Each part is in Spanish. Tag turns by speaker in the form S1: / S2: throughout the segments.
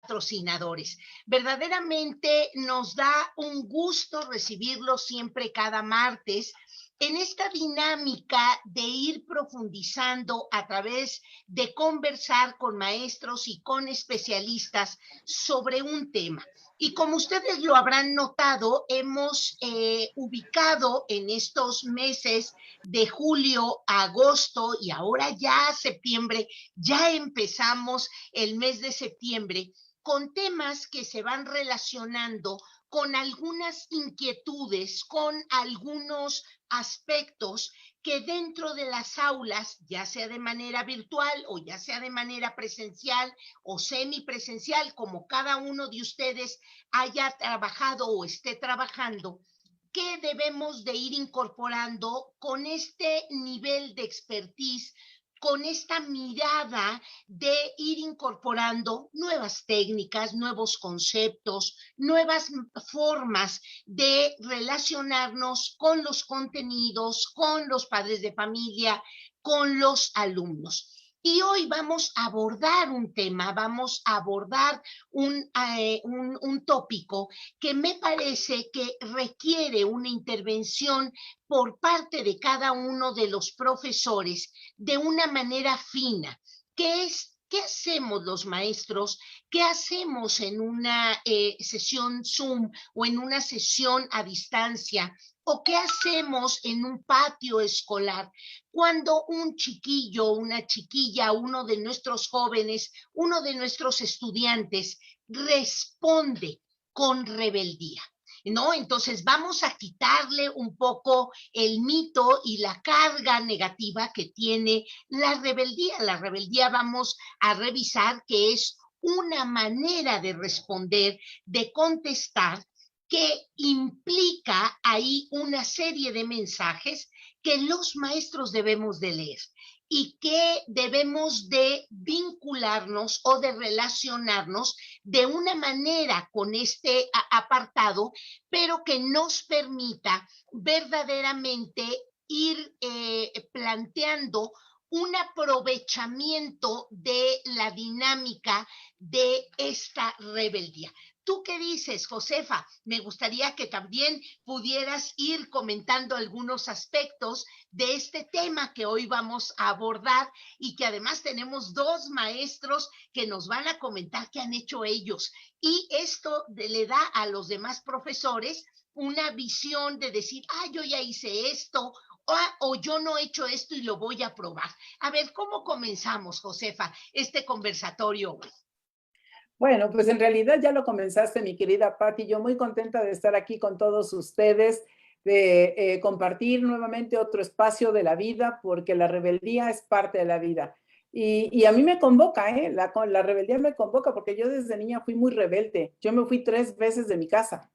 S1: patrocinadores. Verdaderamente nos da un gusto recibirlos siempre cada martes en esta dinámica de ir profundizando a través de conversar con maestros y con especialistas sobre un tema. Y como ustedes lo habrán notado, hemos ubicado en estos meses de julio a agosto y ahora ya septiembre, ya empezamos el mes de septiembre con temas que se van relacionando con algunas inquietudes, con algunos aspectos que dentro de las aulas, ya sea de manera virtual o ya sea de manera presencial o semipresencial, como cada uno de ustedes haya trabajado o esté trabajando, ¿qué debemos de ir incorporando con este nivel de expertise, con esta mirada de ir incorporando nuevas técnicas, nuevos conceptos, nuevas formas de relacionarnos con los contenidos, con los padres de familia, con los alumnos? Y hoy vamos a abordar un tema, vamos a abordar un tópico que me parece que requiere una intervención por parte de cada uno de los profesores de una manera fina, que es ¿qué hacemos los maestros? ¿Qué hacemos en una sesión Zoom o en una sesión a distancia? ¿O qué hacemos en un patio escolar cuando un chiquillo, una chiquilla, uno de nuestros jóvenes, uno de nuestros estudiantes responde con rebeldía? ¿No? Entonces vamos a quitarle un poco el mito y la carga negativa que tiene la rebeldía. La rebeldía vamos a revisar que es una manera de responder, de contestar, que implica ahí una serie de mensajes que los maestros debemos de leer y que debemos de vincularnos o de relacionarnos de una manera con este apartado, pero que nos permita verdaderamente ir planteando un aprovechamiento de la dinámica de esta rebeldía. ¿Tú qué dices, Josefa? Me gustaría que también pudieras ir comentando algunos aspectos de este tema que hoy vamos a abordar y que además tenemos dos maestros que nos van a comentar qué han hecho ellos. Y esto le da a los demás profesores una visión de decir, yo ya hice esto, o yo no he hecho esto y lo voy a probar. A ver, ¿cómo comenzamos, Josefa, este conversatorio hoy?
S2: Bueno, pues en realidad ya lo comenzaste, mi querida Patti. Yo muy contenta de estar aquí con todos ustedes, de compartir nuevamente otro espacio de la vida, porque la rebeldía es parte de la vida. Y a mí me convoca, la rebeldía me convoca, porque yo desde niña fui muy rebelde. Yo me fui 3 veces de mi casa.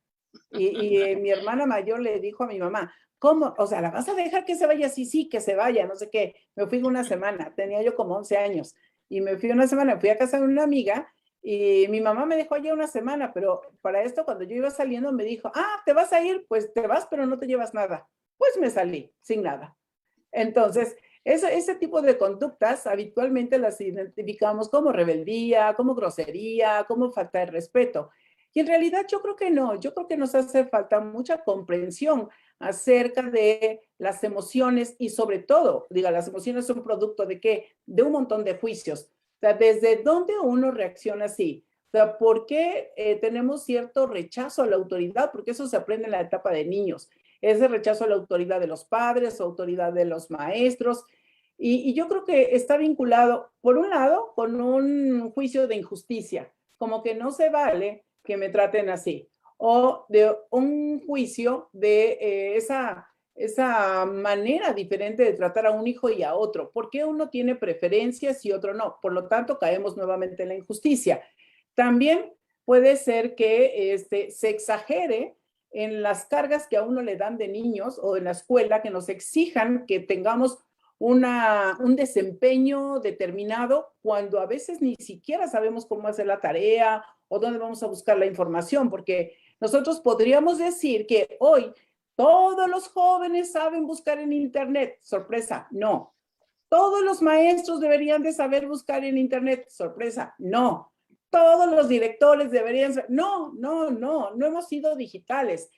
S2: Y mi hermana mayor le dijo a mi mamá, ¿cómo? O sea, ¿la vas a dejar que se vaya? Sí, sí, que se vaya, no sé qué. Me fui una semana, tenía yo como 11 años. Y me fui una semana, fui a casa de una amiga y mi mamá me dejó allá una semana, pero para esto cuando yo iba saliendo me dijo, ¿te vas a ir? Pues te vas, pero no te llevas nada. Pues me salí sin nada. Entonces, ese tipo de conductas habitualmente las identificamos como rebeldía, como grosería, como falta de respeto. Y en realidad yo creo que no, yo creo que nos hace falta mucha comprensión acerca de las emociones y sobre todo, las emociones son producto de ¿qué? De un montón de juicios. O sea, ¿desde dónde uno reacciona así? O sea, ¿por qué tenemos cierto rechazo a la autoridad? Porque eso se aprende en la etapa de niños. Ese rechazo a la autoridad de los padres, autoridad de los maestros. Y yo creo que está vinculado, por un lado, con un juicio de injusticia, como que no se vale que me traten así, o de un juicio de esa manera diferente de tratar a un hijo y a otro. ¿Por qué uno tiene preferencias y otro no? Por lo tanto, caemos nuevamente en la injusticia. También puede ser que se exagere en las cargas que a uno le dan de niños o en la escuela, que nos exijan que tengamos un desempeño determinado cuando a veces ni siquiera sabemos cómo hacer la tarea o dónde vamos a buscar la información, porque nosotros podríamos decir que hoy todos los jóvenes saben buscar en Internet. Sorpresa, no. Todos los maestros deberían de saber buscar en Internet. Sorpresa, no. todos los directores deberían ser. No, no hemos sido digitales.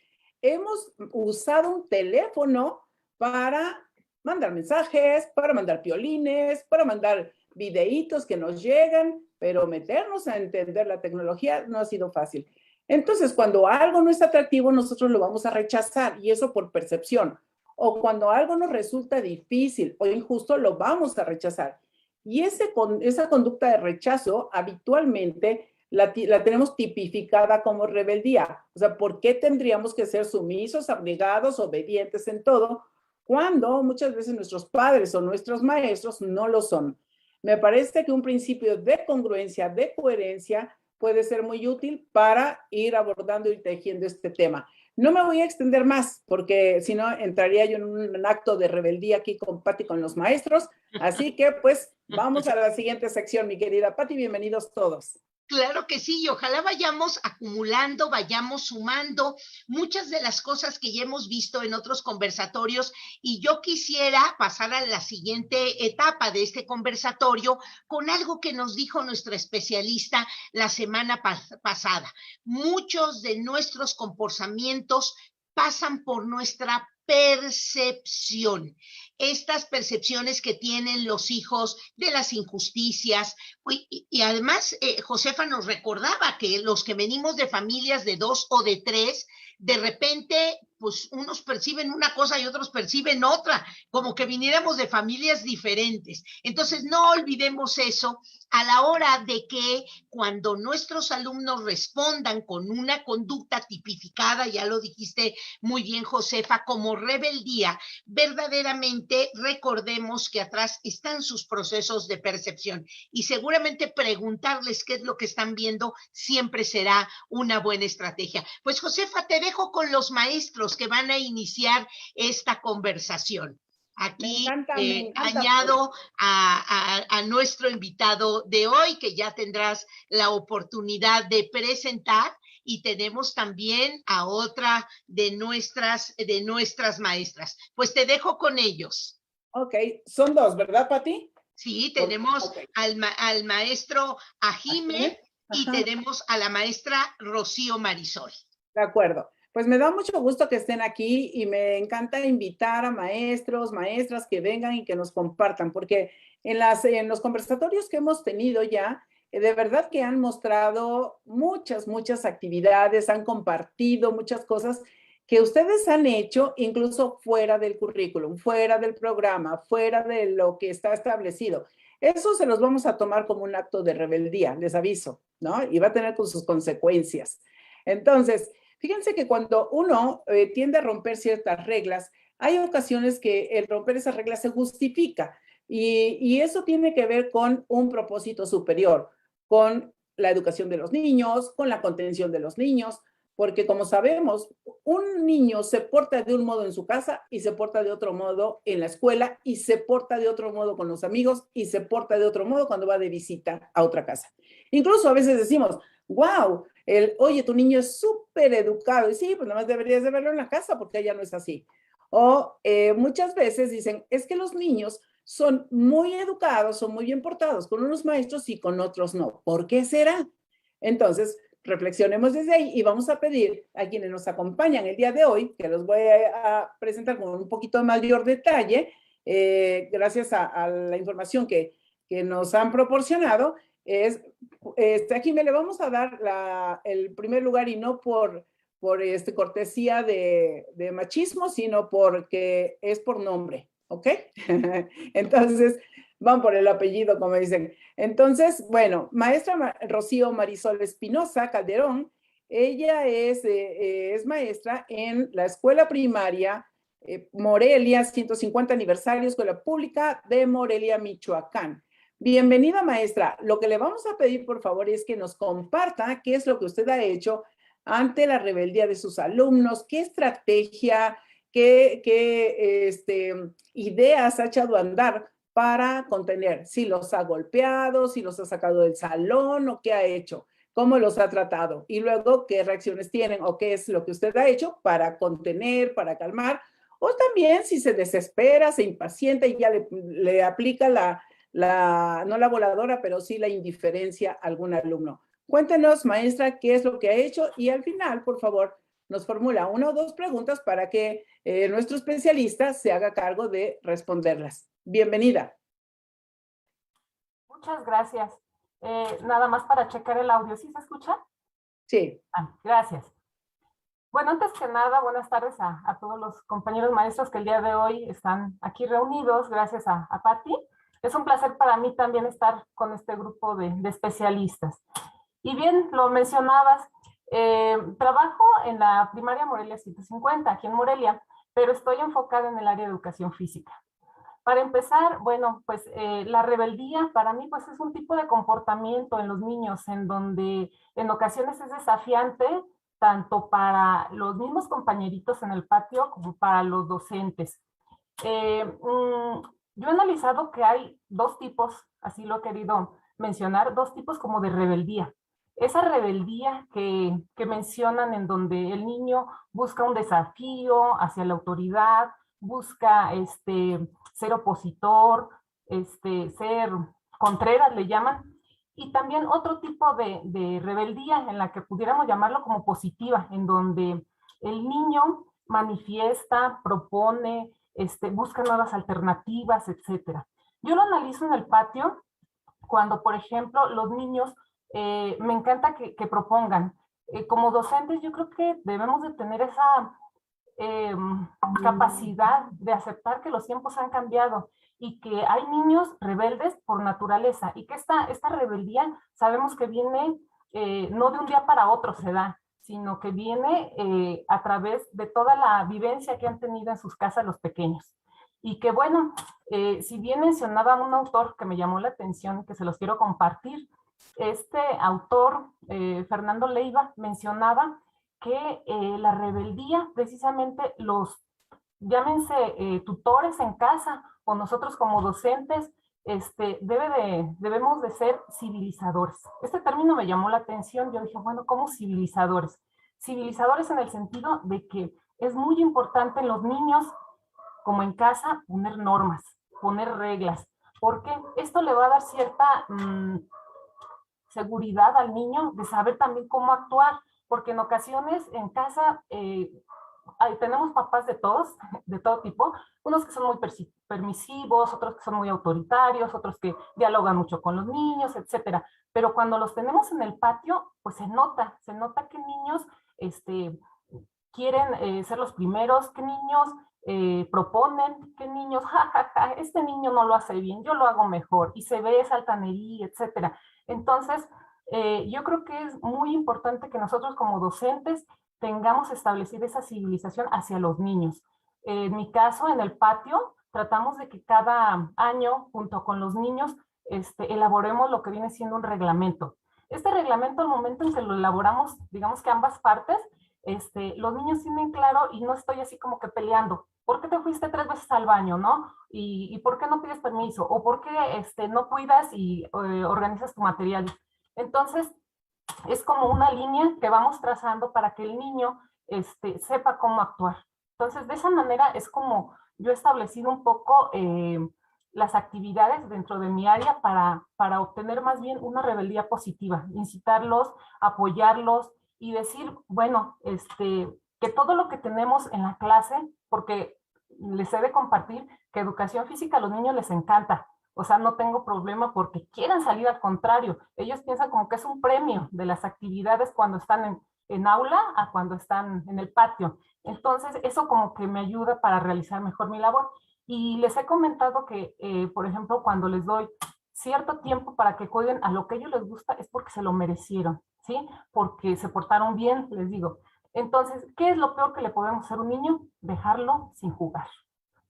S2: Hemos usado un teléfono para mandar mensajes, para mandar piolines, para mandar videitos que nos llegan, pero meternos a entender la tecnología no ha sido fácil. Entonces, cuando algo no es atractivo, nosotros lo vamos a rechazar y eso por percepción. O cuando algo nos resulta difícil o injusto, lo vamos a rechazar. Y esa conducta de rechazo habitualmente la tenemos tipificada como rebeldía. O sea, ¿por qué tendríamos que ser sumisos, abnegados, obedientes en todo, cuando muchas veces nuestros padres o nuestros maestros no lo son? Me parece que un principio de congruencia, de coherencia, puede ser muy útil para ir abordando y tejiendo este tema. No me voy a extender más, porque si no entraría yo en un acto de rebeldía aquí con Patti, con los maestros. Así que, pues, vamos a la siguiente sección, mi querida Patti. Bienvenidos todos.
S1: Claro que sí, y ojalá vayamos acumulando, vayamos sumando muchas de las cosas que ya hemos visto en otros conversatorios, y yo quisiera pasar a la siguiente etapa de este conversatorio con algo que nos dijo nuestra especialista la semana pasada. Muchos de nuestros comportamientos pasan por nuestra percepción. Estas percepciones que tienen los hijos de las injusticias. Y además, Josefa nos recordaba que los que venimos de familias de 2 o de 3, de repente, pues unos perciben una cosa y otros perciben otra, como que viniéramos de familias diferentes. Entonces, no olvidemos eso a la hora de que cuando nuestros alumnos respondan con una conducta tipificada, ya lo dijiste muy bien, Josefa, como rebeldía, verdaderamente recordemos que atrás están sus procesos de percepción, y seguramente preguntarles qué es lo que están viendo siempre será una buena estrategia. Pues Josefa, te dejo con los maestros que van a iniciar esta conversación. Aquí
S2: me encanta.
S1: añado a nuestro invitado de hoy, que ya tendrás la oportunidad de presentar, y tenemos también a otra de nuestras maestras. Pues te dejo con ellos.
S2: Ok, son dos, ¿verdad, Pati?
S1: Sí, tenemos
S2: okay.
S1: al maestro Ajime y tenemos a la maestra Rocío Marisol.
S2: De acuerdo. Pues me da mucho gusto que estén aquí y me encanta invitar a maestros, maestras que vengan y que nos compartan, porque en los conversatorios que hemos tenido ya, de verdad que han mostrado muchas actividades, han compartido muchas cosas que ustedes han hecho incluso fuera del currículum, fuera del programa, fuera de lo que está establecido. Eso se los vamos a tomar como un acto de rebeldía, les aviso, ¿no? Y va a tener con sus consecuencias. Entonces, fíjense que cuando uno tiende a romper ciertas reglas, hay ocasiones que el romper esas reglas se justifica y eso tiene que ver con un propósito superior, con la educación de los niños, con la contención de los niños, porque como sabemos, un niño se porta de un modo en su casa y se porta de otro modo en la escuela y se porta de otro modo con los amigos y se porta de otro modo cuando va de visita a otra casa. Incluso a veces decimos, wow, oye, tu niño es súper educado. Y sí, pues nada más deberías de verlo en la casa porque ella no es así. O muchas veces dicen, es que los niños son muy educados, son muy bien portados con unos maestros y con otros no. ¿Por qué será? Entonces, reflexionemos desde ahí y vamos a pedir a quienes nos acompañan el día de hoy, que los voy a presentar con un poquito mayor detalle, gracias a la información que nos han proporcionado, aquí me le vamos a dar el primer lugar y no por cortesía de machismo, sino porque es por nombre, ¿ok? Entonces, van por el apellido, como dicen. Entonces, bueno, maestra Rocío Marisol Espinosa Calderón, ella es maestra en la escuela primaria Morelia, 150 aniversario, Escuela Pública de Morelia, Michoacán. Bienvenida, maestra. Lo que le vamos a pedir, por favor, es que nos comparta qué es lo que usted ha hecho ante la rebeldía de sus alumnos, qué estrategia, qué ideas ha echado a andar para contener, si los ha golpeado, si los ha sacado del salón o qué ha hecho, cómo los ha tratado y luego qué reacciones tienen o qué es lo que usted ha hecho para contener, para calmar, o también si se desespera, se impacienta y ya le aplica no la voladora, pero sí la indiferencia a algún alumno. Cuéntenos, maestra, qué es lo que ha hecho y al final, por favor, nos formula una o dos preguntas para que nuestro especialista se haga cargo de responderlas. Bienvenida.
S3: Muchas gracias. Nada más para checar el audio. ¿Sí se escucha?
S2: Sí.
S3: Gracias. Bueno, antes que nada, buenas tardes a todos los compañeros maestros que el día de hoy están aquí reunidos, gracias a Patti. Es un placer para mí también estar con este grupo de especialistas. Y bien, lo mencionabas, trabajo en la primaria Morelia 150, aquí en Morelia, pero estoy enfocada en el área de educación física. Para empezar, bueno, pues la rebeldía para mí pues es un tipo de comportamiento en los niños en donde en ocasiones es desafiante tanto para los mismos compañeritos en el patio como para los docentes. Yo he analizado que hay dos tipos, así lo he querido mencionar, dos tipos como de rebeldía. Esa rebeldía que mencionan en donde el niño busca un desafío hacia la autoridad, busca ser opositor, ser contreras, le llaman, y también otro tipo de rebeldía en la que pudiéramos llamarlo como positiva, en donde el niño manifiesta, propone, busca nuevas alternativas, etcétera. Yo lo analizo en el patio cuando, por ejemplo, los niños, me encanta que propongan. Como docentes, yo creo que debemos de tener esa capacidad de aceptar que los tiempos han cambiado y que hay niños rebeldes por naturaleza y que esta rebeldía sabemos que viene no de un día para otro se da, sino que viene a través de toda la vivencia que han tenido en sus casas los pequeños. Y que bueno, si bien mencionaba un autor que me llamó la atención, que se los quiero compartir, este autor, Fernando Leiva, mencionaba que la rebeldía, precisamente los, llámense tutores en casa o nosotros como docentes, debemos de ser civilizadores. Este término me llamó la atención, yo dije, bueno, ¿cómo civilizadores? Civilizadores en el sentido de que es muy importante en los niños, como en casa, poner normas, poner reglas, porque esto le va a dar cierta seguridad al niño de saber también cómo actuar, porque en ocasiones en casa tenemos papás de todos, de todo tipo, unos que son muy permisivos, otros que son muy autoritarios, otros que dialogan mucho con los niños, etcétera. Pero cuando los tenemos en el patio, pues se nota que niños quieren ser los primeros, que niños proponen, que niños, jajaja, este niño no lo hace bien, yo lo hago mejor, y se ve esa altanería, etcétera. Entonces, yo creo que es muy importante que nosotros como docentes tengamos establecida esa civilización hacia los niños. En mi caso, en el patio, tratamos de que cada año, junto con los niños, elaboremos lo que viene siendo un reglamento. Este reglamento, al momento en que lo elaboramos, digamos que ambas partes, los niños tienen claro y no estoy así como que peleando. ¿Por qué te fuiste 3 veces al baño, no? ¿Y por qué no pides permiso? ¿O por qué no cuidas y organizas tu material? Entonces, es como una línea que vamos trazando para que el niño sepa cómo actuar. Entonces, de esa manera es como yo he establecido un poco las actividades dentro de mi área para obtener más bien una rebeldía positiva, incitarlos, apoyarlos y decir, bueno, que todo lo que tenemos en la clase, porque les he de compartir que educación física a los niños les encanta. O sea, no tengo problema porque quieran salir, al contrario. Ellos piensan como que es un premio de las actividades cuando están en aula a cuando están en el patio. Entonces, eso como que me ayuda para realizar mejor mi labor. Y les he comentado que, por ejemplo, cuando les doy cierto tiempo para que jueguen a lo que a ellos les gusta, es porque se lo merecieron, ¿sí? Porque se portaron bien, les digo. Entonces, ¿qué es lo peor que le podemos hacer a un niño? Dejarlo sin jugar.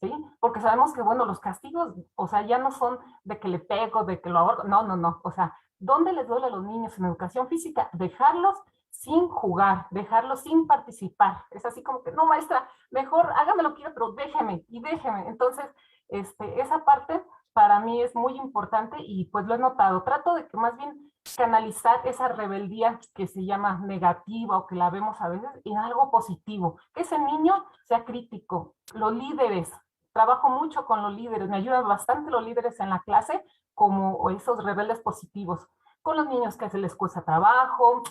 S3: ¿Sí? Porque sabemos que, bueno, los castigos, o sea, ya no son de que le pego, de que lo ahorco, no, o sea, ¿dónde les duele a los niños en educación física? Dejarlos sin jugar, dejarlos sin participar. Es así como que, no, maestra, mejor hágame lo que quiera, pero déjeme, y déjeme. Entonces, esa parte para mí es muy importante y pues lo he notado. Trato de que más bien canalizar esa rebeldía que se llama negativa o que la vemos a veces en algo positivo. Que ese niño sea crítico. Los líderes, trabajo mucho con los líderes, me ayudan bastante los líderes en la clase como esos rebeldes positivos. con los niños que se les cuesta trabajo,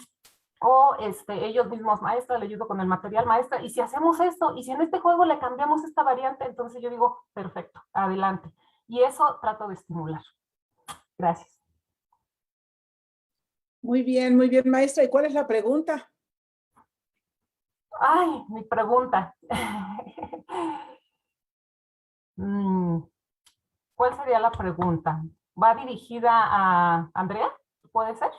S3: o ellos mismos, maestra, le ayudo con el material, maestra, y si hacemos esto, y si en este juego le cambiamos esta variante, entonces yo digo, perfecto, adelante. Y eso trato de estimular. Gracias.
S2: Muy bien, maestra. ¿Y cuál es la pregunta?
S3: Ay, mi pregunta. ¿Cuál sería la pregunta? ¿Va dirigida a Andrea? ¿Puede ser?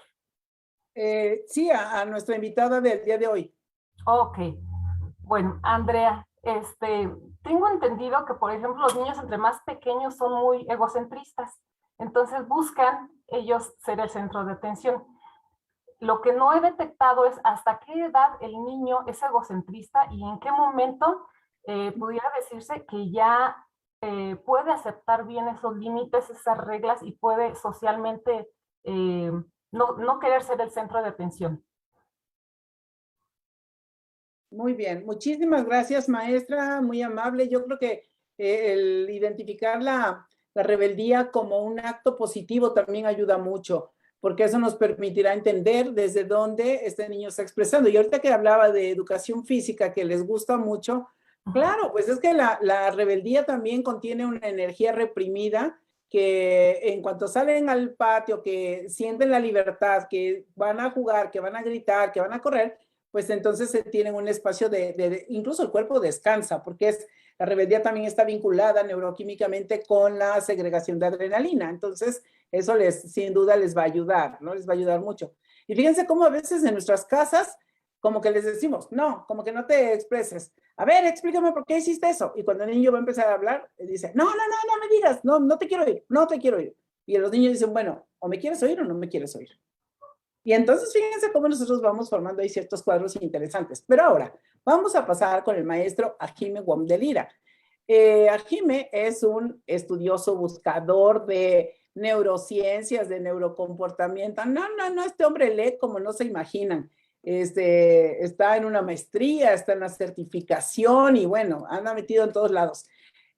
S2: Sí, a nuestra invitada del día de hoy.
S3: Ok. Bueno, Andrea, tengo entendido que, por ejemplo, los niños entre más pequeños son muy egocentristas. Entonces buscan ellos ser el centro de atención. Lo que no he detectado es hasta qué edad el niño es egocentrista y en qué momento pudiera decirse que ya puede aceptar bien esos límites, esas reglas y puede socialmente no querer ser el centro de atención.
S2: Muy bien, muchísimas gracias, maestra, muy amable. Yo creo que el identificar la rebeldía como un acto positivo también ayuda mucho, porque eso nos permitirá entender desde dónde este niño está expresando. Y ahorita que hablaba de educación física, que les gusta mucho, claro, pues es que la rebeldía también contiene una energía reprimida que en cuanto salen al patio, que sienten la libertad, que van a jugar, que van a gritar, que van a correr, pues entonces se tienen un espacio incluso el cuerpo descansa, porque la rebeldía también está vinculada neuroquímicamente con la segregación de adrenalina. Entonces, eso sin duda les va a ayudar, ¿no? Les va a ayudar mucho. Y fíjense cómo a veces en nuestras casas, como que les decimos, no, como que no te expreses. A ver, explícame por qué hiciste eso. Y cuando el niño va a empezar a hablar, dice, no me digas, no te quiero oír, no te quiero oír. Y los niños dicen, bueno, o me quieres oír o no me quieres oír. Y entonces fíjense cómo nosotros vamos formando ahí ciertos cuadros interesantes. Pero ahora, vamos a pasar con el maestro Ajime Wamdelira. Ajime es un estudioso buscador de neurociencias, de neurocomportamiento. No, este hombre lee como no se imaginan. Está en una maestría, está en la certificación y bueno, anda metido en todos lados.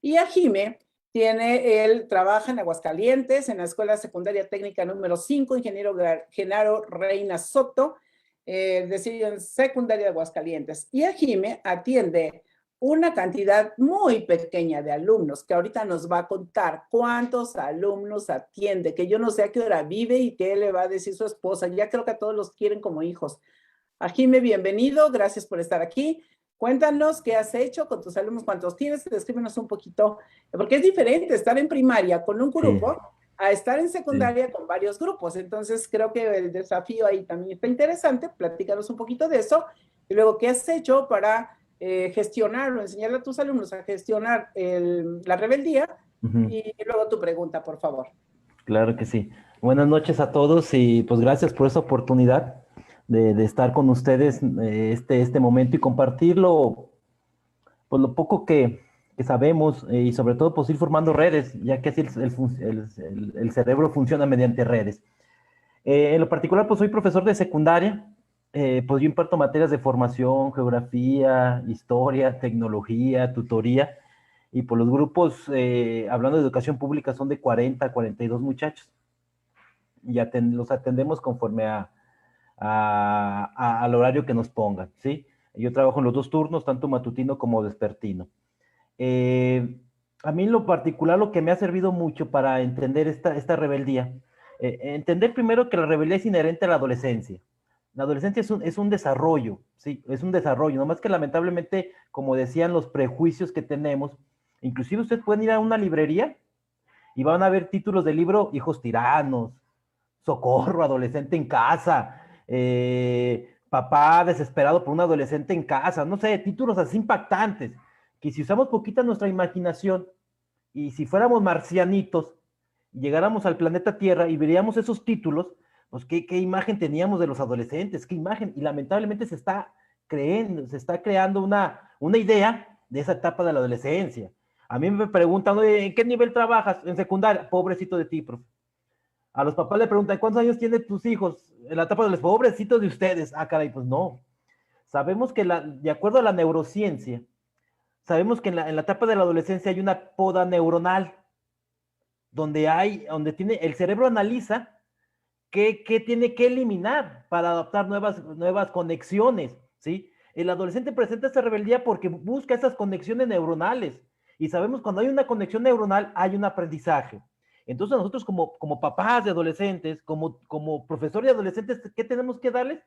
S2: Y Ajime él trabaja en Aguascalientes, en la Escuela Secundaria Técnica número 5, ingeniero Genaro Reina Soto, en secundaria de Aguascalientes. Y Ajime atiende una cantidad muy pequeña de alumnos, que ahorita nos va a contar cuántos alumnos atiende, que yo no sé a qué hora vive y qué le va a decir su esposa. Ya creo que a todos los quieren como hijos. Ajime, bienvenido, gracias por estar aquí. Cuéntanos qué has hecho con tus alumnos, cuántos tienes, descríbenos un poquito, porque es diferente estar en primaria con un grupo a estar en secundaria con varios grupos. Entonces, creo que el desafío ahí también está interesante. Platícanos un poquito de eso. Y luego, ¿qué has hecho para gestionar o enseñarle a tus alumnos a gestionar la rebeldía? Y luego tu pregunta, por favor.
S4: Claro que sí. Buenas noches a todos y pues gracias por esta oportunidad de estar con ustedes este momento y compartirlo, pues lo poco que sabemos y sobre todo pues ir formando redes, ya que así el cerebro funciona mediante redes. En lo particular pues soy profesor de secundaria, pues yo imparto materias de formación, geografía, historia, tecnología, tutoría, y por los grupos, hablando de educación pública, son de 40 a 42 muchachos. Y los atendemos conforme al horario que nos pongan, ¿sí? Yo trabajo en los dos turnos, tanto matutino como vespertino. A mí en lo particular lo que me ha servido mucho para entender esta rebeldía, entender primero que la rebeldía es inherente a la adolescencia. La adolescencia es un desarrollo, sí, es un desarrollo, nomás que lamentablemente, como decían, los prejuicios que tenemos, inclusive ustedes pueden ir a una librería y van a ver títulos del libro Hijos Tiranos, Socorro, Adolescente en Casa, Papá desesperado por un adolescente en casa, no sé, títulos así impactantes, que si usamos poquita nuestra imaginación y si fuéramos marcianitos, llegáramos al planeta Tierra y veríamos esos títulos, pues qué imagen teníamos de los adolescentes, qué imagen, y lamentablemente se está creando una idea de esa etapa de la adolescencia. A mí me preguntan, oye, ¿en qué nivel trabajas? En secundaria. Pobrecito de ti, profe. A los papás le preguntan, ¿cuántos años tienen tus hijos? En la etapa de los pobrecitos de ustedes. Ah, caray, pues no. Sabemos que de acuerdo a la neurociencia, sabemos que en la etapa de la adolescencia hay una poda neuronal, donde el cerebro analiza ¿Qué tiene que eliminar para adaptar nuevas conexiones? ¿Sí? El adolescente presenta esa rebeldía porque busca esas conexiones neuronales. Y sabemos cuando hay una conexión neuronal, hay un aprendizaje. Entonces nosotros como papás de adolescentes, como profesores de adolescentes, ¿qué tenemos que darles?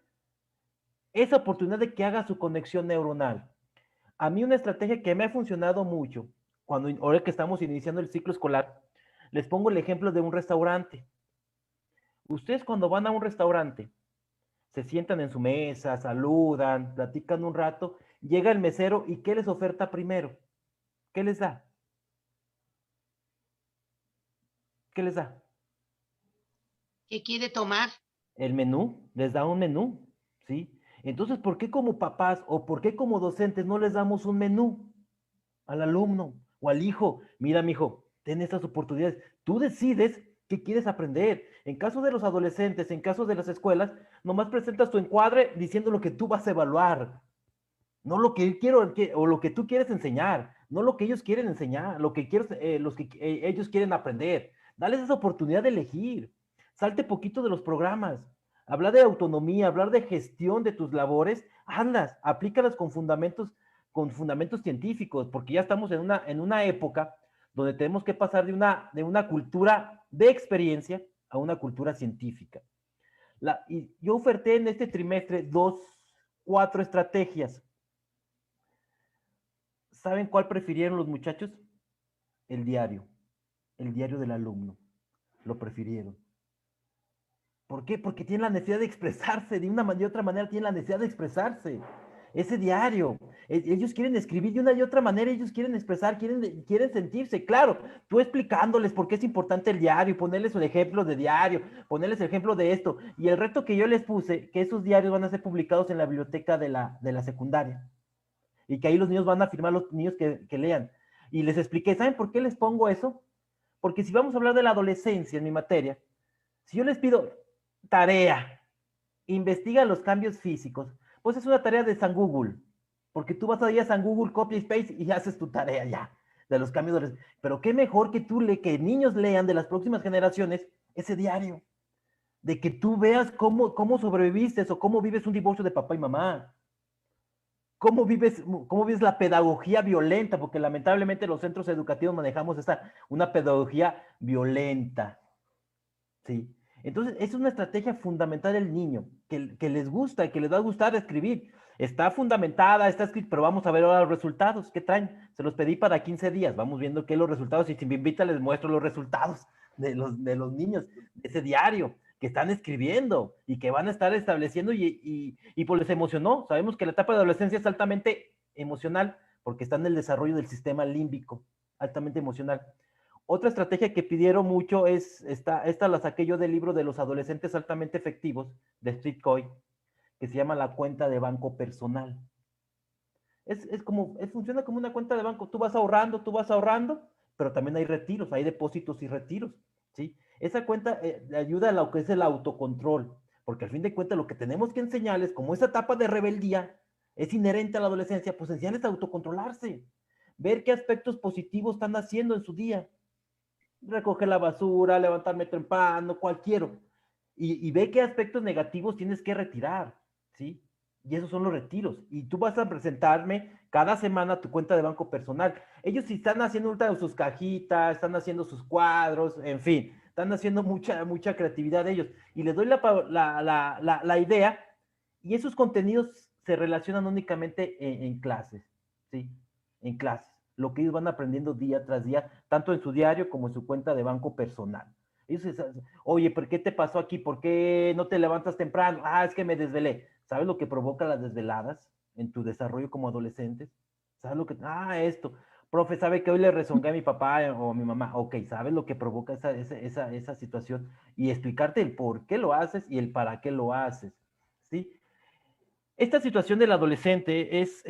S4: Esa oportunidad de que haga su conexión neuronal. A mí una estrategia que me ha funcionado mucho, ahora que estamos iniciando el ciclo escolar, les pongo el ejemplo de un restaurante. Ustedes cuando van a un restaurante, se sientan en su mesa, saludan, platican un rato, llega el mesero y ¿qué les oferta primero? ¿Qué les da? ¿Qué les da?
S1: ¿Qué quiere tomar?
S4: El menú, les da un menú, ¿sí? Entonces, ¿por qué como papás o por qué como docentes no les damos un menú al alumno o al hijo? Mira, mijo, ten estas oportunidades. Tú decides qué quieres aprender. En caso de los adolescentes, en caso de las escuelas, nomás presentas tu encuadre diciendo lo que tú vas a evaluar, no lo que él quiere o lo que tú quieres enseñar, no lo que ellos quieren enseñar, lo que quieres, ellos quieren aprender. Dales esa oportunidad de elegir. Salte poquito de los programas. Hablar de autonomía, hablar de gestión de tus labores, hazlas, aplícalas con fundamentos científicos, porque ya estamos en una época donde tenemos que pasar de una cultura de experiencia a una cultura científica. Y yo oferté en este trimestre 4 estrategias. ¿Saben cuál prefirieron los muchachos? El diario del alumno. Lo prefirieron. ¿Por qué? Porque tienen la necesidad de expresarse, de una y otra manera tienen la necesidad de expresarse. Ese diario, ellos quieren escribir de una y otra manera, ellos quieren expresar, quieren sentirse. Claro, tú explicándoles por qué es importante el diario, ponerles un ejemplo de diario, ponerles el ejemplo de esto. Y el reto que yo les puse, que esos diarios van a ser publicados en la biblioteca de la secundaria. Y que ahí los niños van a firmar, los niños que lean. Y les expliqué, ¿saben por qué les pongo eso? Porque si vamos a hablar de la adolescencia en mi materia, si yo les pido tarea, investiga los cambios físicos, pues es una tarea de San Google, porque tú vas a San Google, copy, paste y haces tu tarea ya, de los cambios. Pero qué mejor que que niños lean de las próximas generaciones ese diario, de que tú veas cómo sobreviviste o cómo vives un divorcio de papá y mamá. ¿Cómo vives la pedagogía violenta? Porque lamentablemente los centros educativos manejamos una pedagogía violenta. ¿Sí? Entonces, es una estrategia fundamental del niño, que les gusta, que les va a gustar escribir. Está fundamentada, está escrita, pero vamos a ver ahora los resultados. ¿Qué traen? Se los pedí para 15 días. Vamos viendo qué los resultados. Y si me invita, les muestro los resultados de los niños, de ese diario que están escribiendo y que van a estar estableciendo y pues les emocionó. Sabemos que la etapa de adolescencia es altamente emocional porque está en el desarrollo del sistema límbico, altamente emocional. Otra estrategia que pidieron mucho es, esta la saqué yo del libro de los adolescentes altamente efectivos de Street Coy, que se llama la cuenta de banco personal. Funciona como una cuenta de banco. Tú vas ahorrando, pero también hay retiros, hay depósitos y retiros, ¿sí? Esa cuenta ayuda a lo que es el autocontrol, porque al fin de cuentas lo que tenemos que enseñarles, como esa etapa de rebeldía es inherente a la adolescencia, pues enseñarles a autocontrolarse, ver qué aspectos positivos están haciendo en su día, recoger la basura, levantarme temprano, cualquiera, y ve qué aspectos negativos tienes que retirar, ¿sí? Y esos son los retiros. Y tú vas a presentarme cada semana tu cuenta de banco personal. Ellos sí están haciendo sus cajitas, están haciendo sus cuadros, en fin, están haciendo mucha creatividad de ellos. Y les doy la idea, y esos contenidos se relacionan únicamente en clases, ¿sí? En clases. Lo que ellos van aprendiendo día tras día, tanto en su diario como en su cuenta de banco personal. Oye, ¿por qué te pasó aquí? ¿Por qué no te levantas temprano? Ah, es que me desvelé. ¿Sabes lo que provoca las desveladas en tu desarrollo como adolescentes? ¿Sabes lo que? Ah, esto. Profe, ¿sabe que hoy le rezongué a mi papá o a mi mamá? Ok, ¿sabes lo que provoca esa situación? Y explicarte el por qué lo haces y el para qué lo haces, ¿sí? Esta situación del adolescente es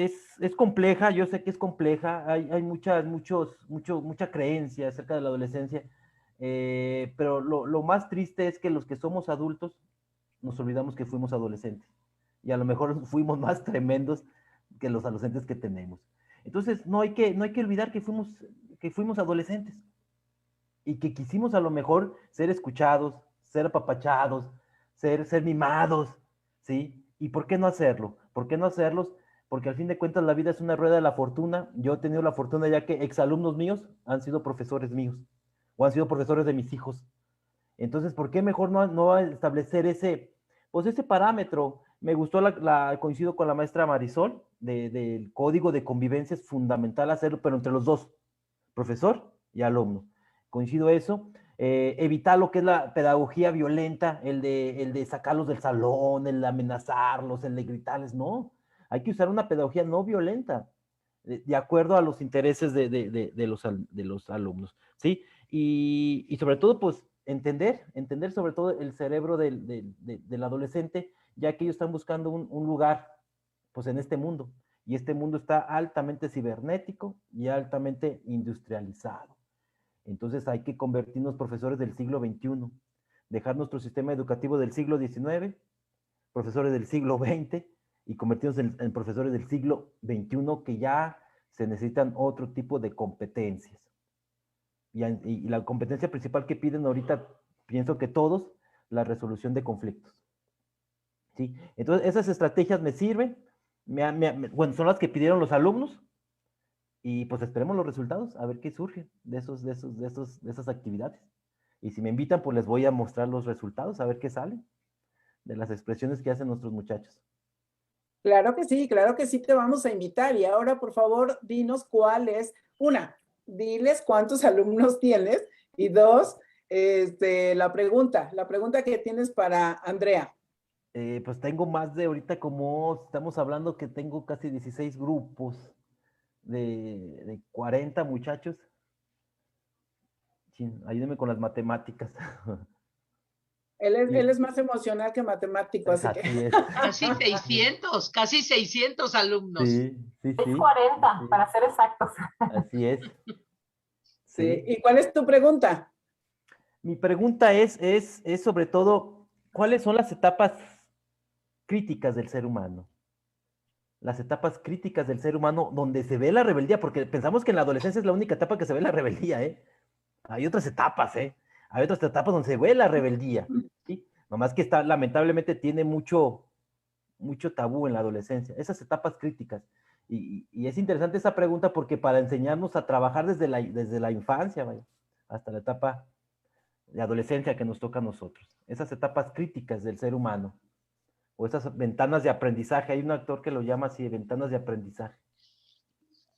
S4: compleja, yo sé que es compleja, hay mucha creencia acerca de la adolescencia, pero lo más triste es que los que somos adultos nos olvidamos que fuimos adolescentes y a lo mejor fuimos más tremendos que los adolescentes que tenemos. Entonces no hay que olvidar que fuimos adolescentes y que quisimos a lo mejor ser escuchados, ser apapachados, ser mimados, ¿sí? ¿Y por qué no hacerlo? ¿Por qué no hacerlos? Porque al fin de cuentas la vida es una rueda de la fortuna. Yo he tenido la fortuna ya que exalumnos míos han sido profesores míos o han sido profesores de mis hijos. Entonces, ¿por qué mejor no establecer pues ese parámetro? Me gustó, coincido con la maestra Marisol, del código de convivencia es fundamental hacerlo, pero entre los dos, profesor y alumno. Coincido eso. Evitar lo que es la pedagogía violenta, el de sacarlos del salón, el de amenazarlos, el de gritarles, no. Hay que usar una pedagogía no violenta, de acuerdo a los intereses de los alumnos, ¿sí? Y sobre todo, pues, entender sobre todo el cerebro del adolescente, ya que ellos están buscando un lugar, pues, en este mundo. Y este mundo está altamente cibernético y altamente industrializado. Entonces hay que convertirnos profesores del siglo XXI, dejar nuestro sistema educativo del siglo XIX, profesores del siglo XX, y convertirnos en profesores del siglo XXI, que ya se necesitan otro tipo de competencias. Y la competencia principal que piden ahorita, pienso que todos, la resolución de conflictos. ¿Sí? Entonces, esas estrategias me sirven, bueno, son las que pidieron los alumnos, y pues esperemos los resultados, a ver qué surge de esas actividades. Y si me invitan, pues les voy a mostrar los resultados, a ver qué sale de las expresiones que hacen nuestros muchachos.
S2: Claro que sí te vamos a invitar. Y ahora, por favor, dinos cuál es, diles cuántos alumnos tienes, y dos, la pregunta que tienes para Andrea.
S4: Pues tengo más de ahorita, como estamos hablando, que tengo casi 16 grupos de 40 muchachos. Sí, ayúdenme con las matemáticas.
S2: Él es más emocional que matemático, así que...
S4: Así es.
S1: Casi 600 alumnos.
S4: Sí.
S3: Es 40, sí, para ser exactos.
S4: Así es.
S2: Sí. ¿Y cuál es tu pregunta?
S4: Mi pregunta es sobre todo, ¿cuáles son las etapas críticas del ser humano? Las etapas críticas del ser humano donde se ve la rebeldía, porque pensamos que en la adolescencia es la única etapa que se ve la rebeldía, ¿eh? Hay otras etapas, ¿eh? Hay otras etapas donde se ve la rebeldía, ¿sí? Nomás que lamentablemente tiene mucho tabú en la adolescencia, esas etapas críticas. Y es interesante esa pregunta porque para enseñarnos a trabajar desde la infancia, vaya, hasta la etapa de adolescencia que nos toca a nosotros. Esas etapas críticas del ser humano, o esas ventanas de aprendizaje. Hay un actor que lo llama así, ventanas de aprendizaje.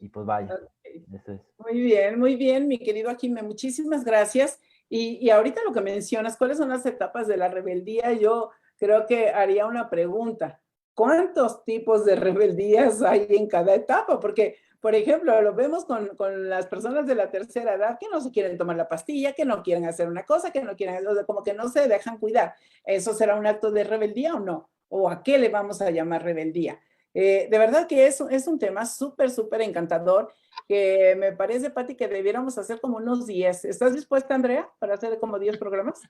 S4: Y pues vaya,
S2: okay.
S4: Eso es.
S2: Muy bien, mi querido Ajime, muchísimas gracias. Y ahorita lo que mencionas, ¿cuáles son las etapas de la rebeldía? Yo creo que haría una pregunta. ¿Cuántos tipos de rebeldías hay en cada etapa? Porque, por ejemplo, lo vemos con las personas de la tercera edad que no se quieren tomar la pastilla, que no quieren hacer una cosa, que no quieren, como que no se dejan cuidar. ¿Eso será un acto de rebeldía o no? ¿O a qué le vamos a llamar rebeldía? De verdad que es un tema súper encantador, que me parece, Pati, que debiéramos hacer como unos 10. ¿Estás dispuesta, Andrea, para hacer como 10 programas?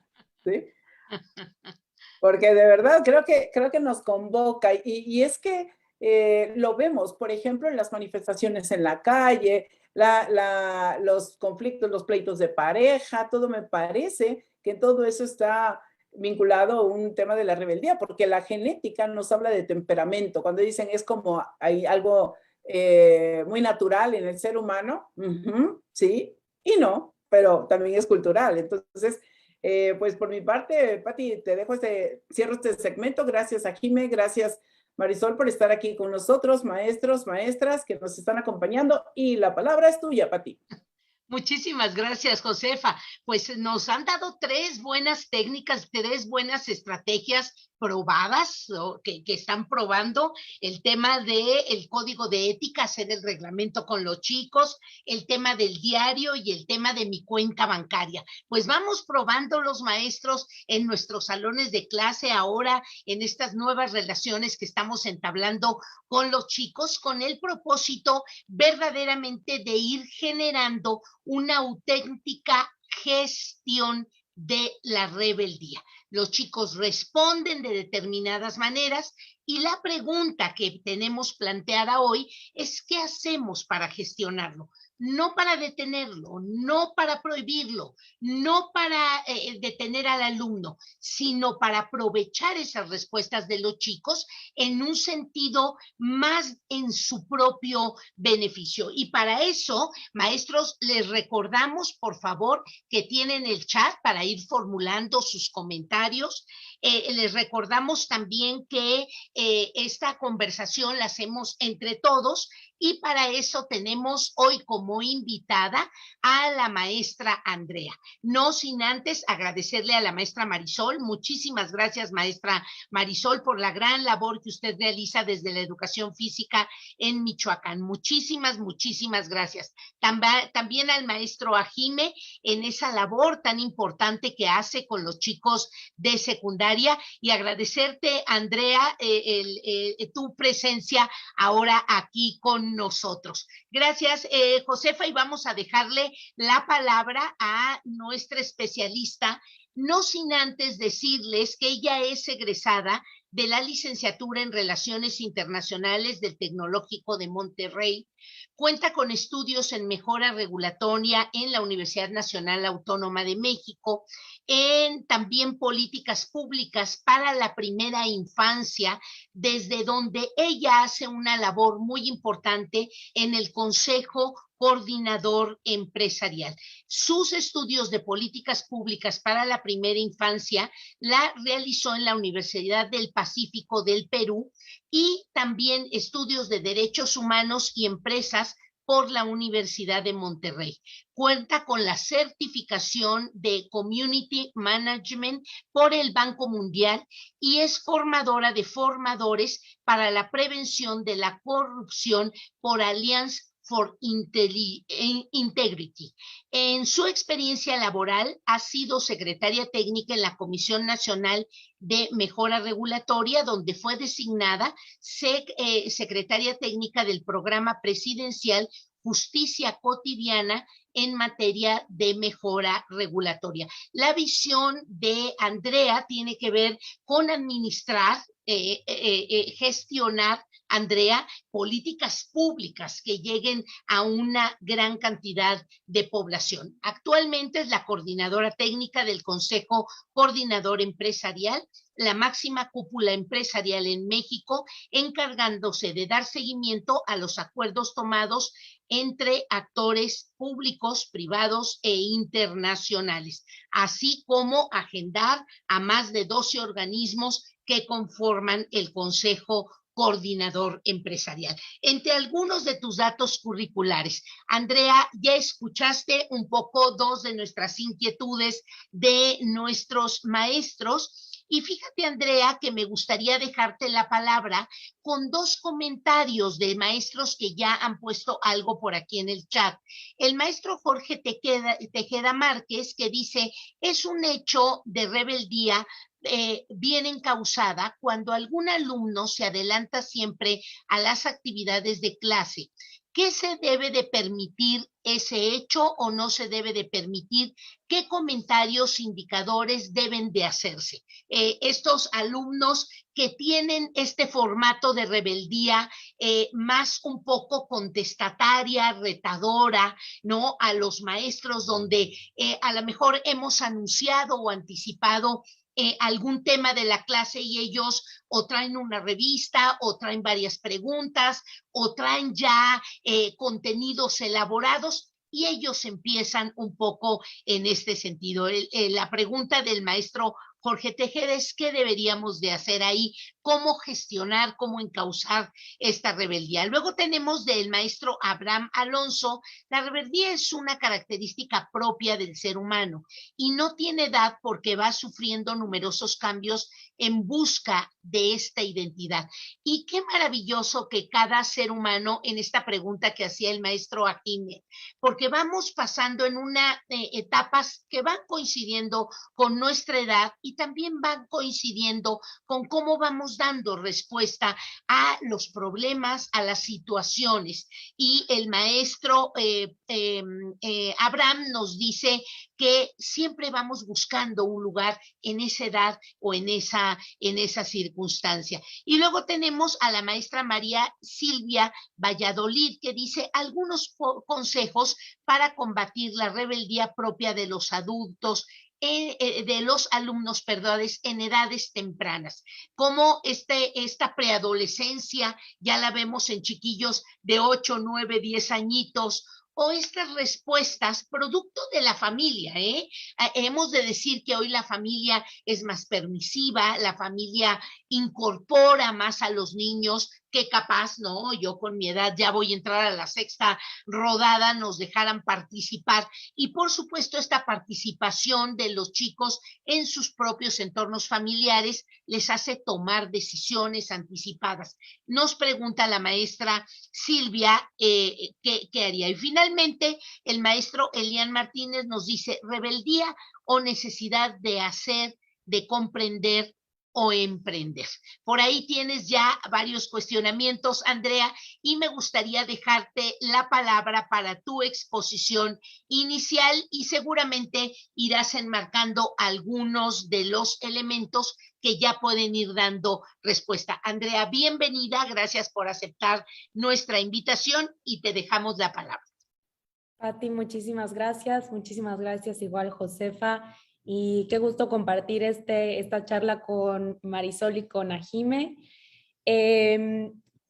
S2: ¿Sí? Porque de verdad creo que nos convoca, y es que lo vemos, por ejemplo, en las manifestaciones en la calle, los conflictos, los pleitos de pareja, todo me parece que todo eso está vinculado a un tema de la rebeldía, porque la genética nos habla de temperamento. Cuando dicen es como hay algo muy natural en el ser humano, sí, y no, pero también es cultural. Entonces, pues por mi parte, Pati, te dejo cierro este segmento. Gracias a Jime, gracias Marisol por estar aquí con nosotros, maestros, maestras que nos están acompañando, y la palabra es tuya, Pati.
S1: Muchísimas gracias, Josefa. Pues nos han dado 3 buenas técnicas, 3 buenas estrategias probadas, que están probando el tema del código de ética, hacer el reglamento con los chicos, el tema del diario y el tema de mi cuenta bancaria. Pues vamos probando los maestros en nuestros salones de clase ahora, en estas nuevas relaciones que estamos entablando con los chicos, con el propósito verdaderamente de ir generando una auténtica gestión de la rebeldía. Los chicos responden de determinadas maneras, y la pregunta que tenemos planteada hoy es ¿qué hacemos para gestionarlo? no para detenerlo, no para prohibirlo, no para detener al alumno, sino para aprovechar esas respuestas de los chicos en un sentido más en su propio beneficio. Y para eso, maestros, les recordamos, por favor, que tienen el chat para ir formulando sus comentarios. Les recordamos también que esta conversación la hacemos entre todos, y para eso tenemos hoy como invitada a la maestra Andrea. No sin antes agradecerle a la maestra Marisol. Muchísimas gracias, maestra Marisol, por la gran labor que usted realiza desde la educación física en Michoacán. Muchísimas, muchísimas gracias. También al maestro Ajime en esa labor tan importante que hace con los chicos de secundaria, y agradecerte, Andrea, tu presencia ahora aquí con nosotros. Gracias, Josefa, y vamos a dejarle la palabra a nuestra especialista, no sin antes decirles que ella es egresada de la licenciatura en Relaciones Internacionales del Tecnológico de Monterrey. Cuenta con estudios en mejora regulatoria en la Universidad Nacional Autónoma de México, en también políticas públicas para la primera infancia, desde donde ella hace una labor muy importante en el Consejo Coordinador Empresarial. Sus estudios de políticas públicas para la primera infancia la realizó en la Universidad del Pacífico del Perú, y también estudios de derechos humanos y empresas por la Universidad de Monterrey. Cuenta con la certificación de Community Management por el Banco Mundial y es formadora de formadores para la prevención de la corrupción por Alliance for Integrity. En su experiencia laboral ha sido secretaria técnica en la Comisión Nacional de Mejora Regulatoria, donde fue designada secretaria técnica del Programa Presidencial Justicia Cotidiana en materia de mejora regulatoria. La visión de Andrea tiene que ver con administrar, gestionar, Andrea, políticas públicas que lleguen a una gran cantidad de población. Actualmente es la coordinadora técnica del Consejo Coordinador Empresarial, la máxima cúpula empresarial en México, encargándose de dar seguimiento a los acuerdos tomados entre actores públicos, privados e internacionales, así como agendar a más de 12 organismos que conforman el Consejo Coordinador Empresarial. Entre algunos de tus datos curriculares, Andrea, ya escuchaste un poco dos de nuestras inquietudes de nuestros maestros. Y fíjate, Andrea, que me gustaría dejarte la palabra con dos comentarios de maestros que ya han puesto algo por aquí en el chat. El maestro Jorge Tejeda Márquez, que dice, es un hecho de rebeldía bien encausada cuando algún alumno se adelanta siempre a las actividades de clase. ¿Qué se debe de permitir ese hecho o no se debe de permitir? ¿Qué comentarios indicadores deben de hacerse? Estos alumnos que tienen este formato de rebeldía más un poco contestataria, retadora, ¿no? A los maestros, donde a lo mejor hemos anunciado o anticipado algún tema de la clase y ellos o traen una revista o traen varias preguntas o traen ya contenidos elaborados y ellos empiezan un poco en este sentido. La pregunta del maestro Jorge Tejeda es qué deberíamos de hacer ahí, cómo gestionar, cómo encauzar esta rebeldía. Luego tenemos del maestro Abraham Alonso, la rebeldía es una característica propia del ser humano y no tiene edad porque va sufriendo numerosos cambios en busca de esta identidad. Y qué maravilloso que cada ser humano, en esta pregunta que hacía el maestro Ajime, porque vamos pasando en una etapas que van coincidiendo con nuestra edad y también van coincidiendo con cómo vamos dando respuesta a los problemas, a las situaciones. Y el maestro Abraham nos dice que siempre vamos buscando un lugar en esa edad o en esa circunstancia. Y luego tenemos a la maestra María Silvia Valladolid, que dice algunos consejos para combatir la rebeldía propia de los adultos, de los alumnos, perdón, en edades tempranas, como esta preadolescencia, ya la vemos en chiquillos de 8, 9, 10 añitos, o estas respuestas producto de la familia, ¿eh? Hemos de decir que hoy la familia es más permisiva, la familia incorpora más a los niños, que capaz, no, yo con mi edad ya voy a entrar a la sexta rodada, nos dejaran participar. Y por supuesto esta participación de los chicos en sus propios entornos familiares les hace tomar decisiones anticipadas. Nos pregunta la maestra Silvia qué haría. Y finalmente el maestro Elian Martínez nos dice rebeldía o necesidad de hacer, de comprender o emprender. Por ahí tienes ya varios cuestionamientos, Andrea, y me gustaría dejarte la palabra para tu exposición inicial y seguramente irás enmarcando algunos de los elementos que ya pueden ir dando respuesta. Andrea, bienvenida, gracias por aceptar nuestra invitación y te dejamos la palabra.
S5: Pati, muchísimas gracias igual Josefa. Y qué gusto compartir esta charla con Marisol y con Ajime.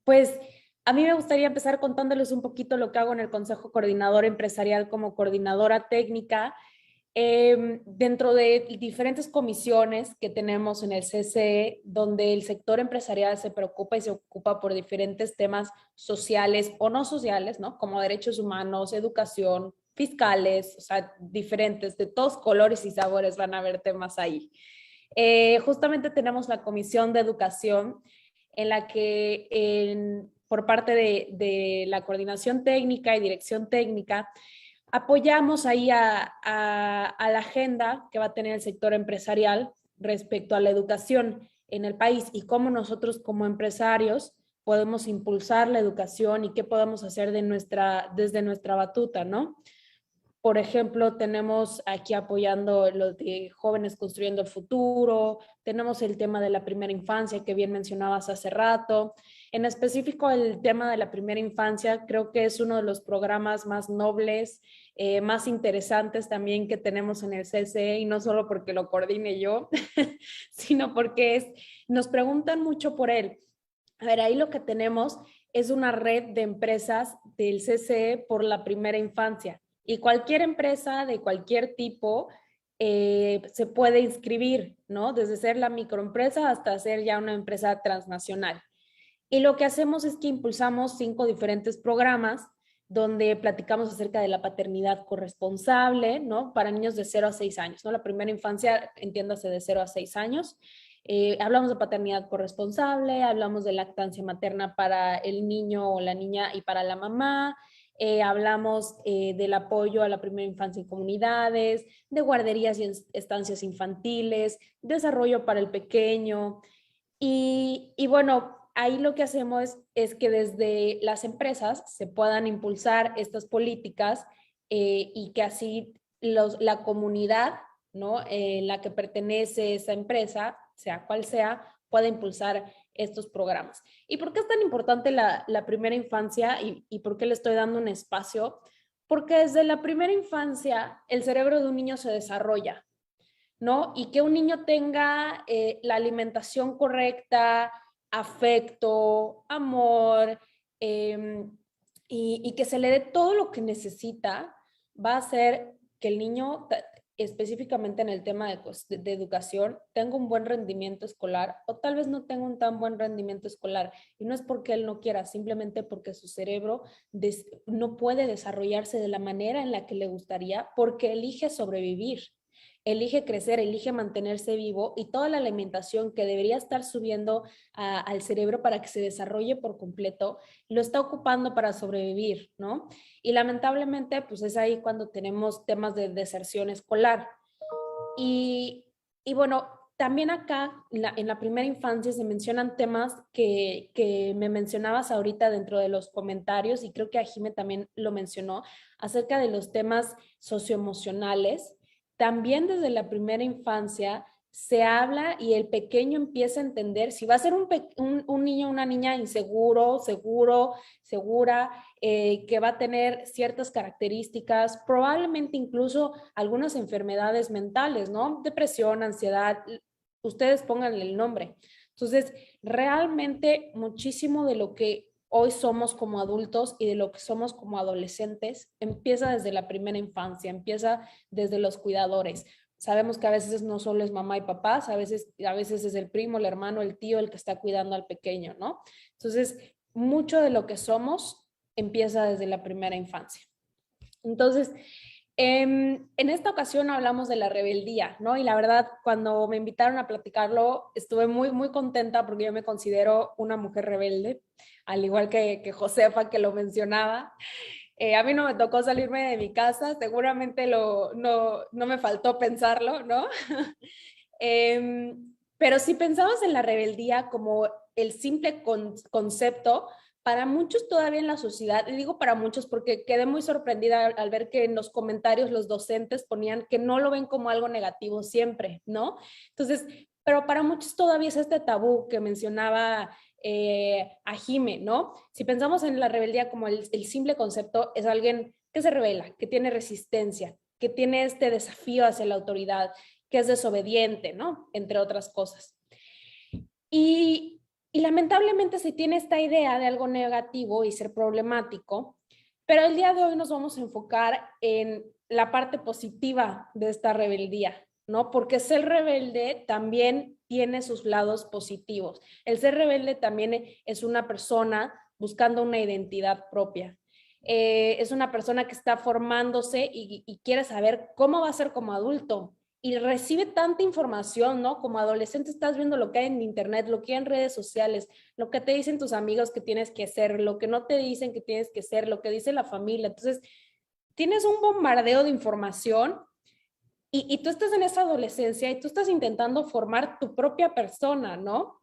S5: Pues a mí me gustaría empezar contándoles un poquito lo que hago en el Consejo Coordinador Empresarial como coordinadora técnica. Dentro de diferentes comisiones que tenemos en el CCE, donde el sector empresarial se preocupa y se ocupa por diferentes temas sociales o no sociales, ¿no? Como derechos humanos, educación, fiscales, o sea, diferentes, de todos colores y sabores van a haber temas ahí. Justamente tenemos la Comisión de Educación, en la que por parte de la Coordinación Técnica y Dirección Técnica, apoyamos ahí a la agenda que va a tener el sector empresarial respecto a la educación en el país y cómo nosotros como empresarios podemos impulsar la educación y qué podemos hacer desde nuestra batuta, ¿no? Por ejemplo, tenemos aquí apoyando lo de Jóvenes Construyendo el Futuro, tenemos el tema de la primera infancia que bien mencionabas hace rato. En específico, el tema de la primera infancia creo que es uno de los programas más nobles, más interesantes también que tenemos en el CCE, y no solo porque lo coordine yo, sino porque nos preguntan mucho por él. A ver, ahí lo que tenemos es una red de empresas del CCE por la primera infancia. Y cualquier empresa de cualquier tipo se puede inscribir, ¿no? Desde ser la microempresa hasta ser ya una empresa transnacional. Y lo que hacemos es que impulsamos 5 diferentes programas donde platicamos acerca de la paternidad corresponsable, ¿no? Para niños de 0 a 6 años, ¿no? La primera infancia, entiéndase, de 0 a 6 años. Hablamos de paternidad corresponsable, hablamos de lactancia materna para el niño o la niña y para la mamá. Hablamos del apoyo a la primera infancia en comunidades, de guarderías y estancias infantiles, desarrollo para el pequeño. Y bueno, ahí lo que hacemos es que desde las empresas se puedan impulsar estas políticas y que así la comunidad, ¿no? La que pertenece esa empresa, sea cual sea, pueda impulsar estos programas. ¿Y por qué es tan importante la primera infancia y por qué le estoy dando un espacio? Porque desde la primera infancia el cerebro de un niño se desarrolla, ¿no? Y que un niño tenga la alimentación correcta, afecto, amor, y que se le dé todo lo que necesita, va a hacer que el niño, específicamente en el tema de educación, tenga un buen rendimiento escolar o tal vez no tenga un tan buen rendimiento escolar. Y no es porque él no quiera, simplemente porque su cerebro no puede desarrollarse de la manera en la que le gustaría porque elige sobrevivir, elige crecer, elige mantenerse vivo y toda la alimentación que debería estar subiendo al cerebro para que se desarrolle por completo, lo está ocupando para sobrevivir, ¿no? Y lamentablemente, pues es ahí cuando tenemos temas de deserción escolar. Y bueno, también acá, en la primera infancia, se mencionan temas que me mencionabas ahorita dentro de los comentarios, y creo que a Jime también lo mencionó, acerca de los temas socioemocionales. También desde la primera infancia se habla y el pequeño empieza a entender si va a ser un niño o una niña inseguro, segura, que va a tener ciertas características, probablemente incluso algunas enfermedades mentales, ¿no? Depresión, ansiedad, ustedes pónganle el nombre. Entonces, realmente muchísimo de lo que hoy somos como adultos y de lo que somos como adolescentes empieza desde la primera infancia, empieza desde los cuidadores. Sabemos que a veces no solo es mamá y papá, a veces es el primo, el hermano, el tío el que está cuidando al pequeño, ¿no? Entonces, mucho de lo que somos empieza desde la primera infancia. Entonces, en esta ocasión hablamos de la rebeldía, ¿no? Y la verdad, cuando me invitaron a platicarlo, estuve muy, muy contenta porque yo me considero una mujer rebelde, al igual que Josefa, que lo mencionaba. A mí no me tocó salirme de mi casa, seguramente no me faltó pensarlo, ¿no? Pero si pensamos en la rebeldía como el simple concepto, para muchos todavía en la sociedad, y digo para muchos porque quedé muy sorprendida al ver que en los comentarios los docentes ponían que no lo ven como algo negativo siempre, ¿no? Entonces, pero para muchos todavía es este tabú que mencionaba a Jime, ¿no? Si pensamos en la rebeldía como el simple concepto, es alguien que se rebela, que tiene resistencia, que tiene este desafío hacia la autoridad, que es desobediente, ¿no? Entre otras cosas. Y lamentablemente se tiene esta idea de algo negativo y ser problemático, pero el día de hoy nos vamos a enfocar en la parte positiva de esta rebeldía, ¿no? Porque ser rebelde también tiene sus lados positivos. El ser rebelde también es una persona buscando una identidad propia. Es una persona que está formándose y quiere saber cómo va a ser como adulto. Y recibe tanta información, ¿no? Como adolescente estás viendo lo que hay en internet, lo que hay en redes sociales, lo que te dicen tus amigos que tienes que hacer, lo que no te dicen que tienes que hacer, lo que dice la familia. Entonces, tienes un bombardeo de información y tú estás en esa adolescencia y tú estás intentando formar tu propia persona, ¿no?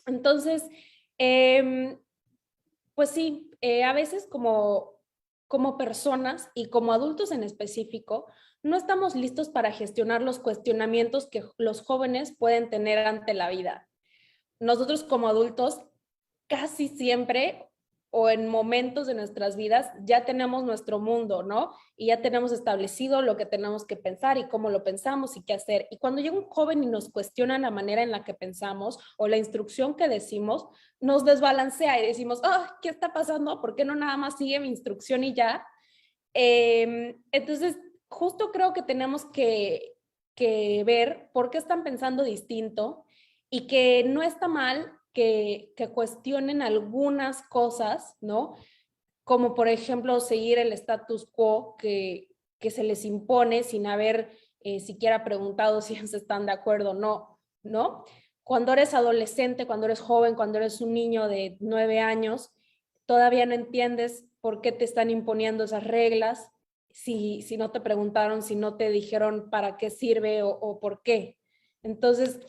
S5: Entonces, pues sí, a veces como personas y como adultos en específico, no estamos listos para gestionar los cuestionamientos que los jóvenes pueden tener ante la vida. Nosotros como adultos casi siempre o en momentos de nuestras vidas ya tenemos nuestro mundo, ¿no? Y ya tenemos establecido lo que tenemos que pensar y cómo lo pensamos y qué hacer. Y cuando llega un joven y nos cuestiona la manera en la que pensamos o la instrucción que decimos, nos desbalancea y decimos, oh, ¿qué está pasando? ¿Por qué no nada más sigue mi instrucción y ya? Entonces, justo creo que tenemos que ver por qué están pensando distinto y que no está mal que cuestionen algunas cosas, ¿no? Como por ejemplo seguir el status quo que se les impone sin haber siquiera preguntado si ellos están de acuerdo o no, ¿no? Cuando eres adolescente, cuando eres joven, cuando eres un niño de 9 años, todavía no entiendes por qué te están imponiendo esas reglas, si no te preguntaron, si no te dijeron para qué sirve o por qué. Entonces,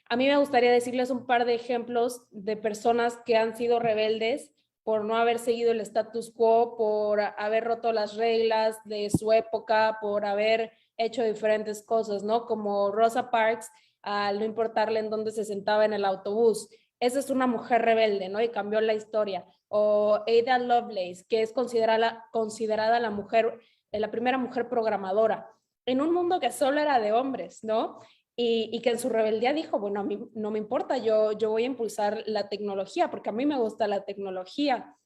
S5: a mí me gustaría decirles un par de ejemplos de personas que han sido rebeldes por no haber seguido el status quo, por haber roto las reglas de su época, por haber hecho diferentes cosas, ¿no? Como Rosa Parks, al no importarle en dónde se sentaba en el autobús. Esa es una mujer rebelde, ¿no? Y cambió la historia. O Ada Lovelace, que es considerada la primera mujer programadora, en un mundo que solo era de hombres, ¿no? Y que en su rebeldía dijo, bueno, a mí no me importa, yo voy a impulsar la tecnología porque a mí me gusta la tecnología.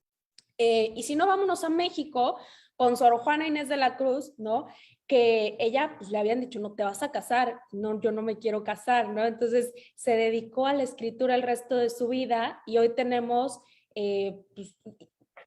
S5: Y si no, vámonos a México con Sor Juana Inés de la Cruz, ¿no? Que ella, pues le habían dicho, no te vas a casar, no, yo no me quiero casar, ¿no? Entonces se dedicó a la escritura el resto de su vida y hoy tenemos, pues,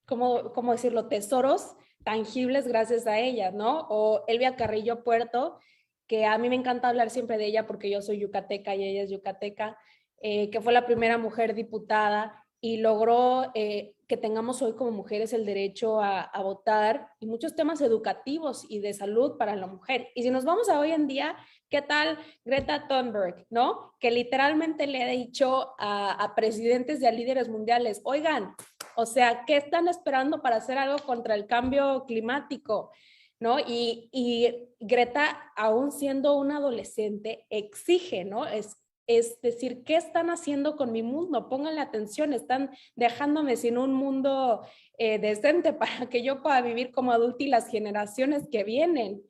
S5: ¿cómo decirlo? Tesoros tangibles gracias a ella, ¿no? O Elvia Carrillo Puerto, que a mí me encanta hablar siempre de ella porque yo soy yucateca y ella es yucateca, que fue la primera mujer diputada y logró que tengamos hoy como mujeres el derecho a votar y muchos temas educativos y de salud para la mujer. Y si nos vamos a hoy en día, ¿qué tal Greta Thunberg, no? Que literalmente le ha dicho a presidentes y a líderes mundiales, oigan, o sea, ¿qué están esperando para hacer algo contra el cambio climático? ¿No? Y Greta, aún siendo una adolescente, exige, ¿no? Es decir, ¿qué están haciendo con mi mundo? Pónganle atención, están dejándome sin un mundo decente para que yo pueda vivir como adulta y las generaciones que vienen.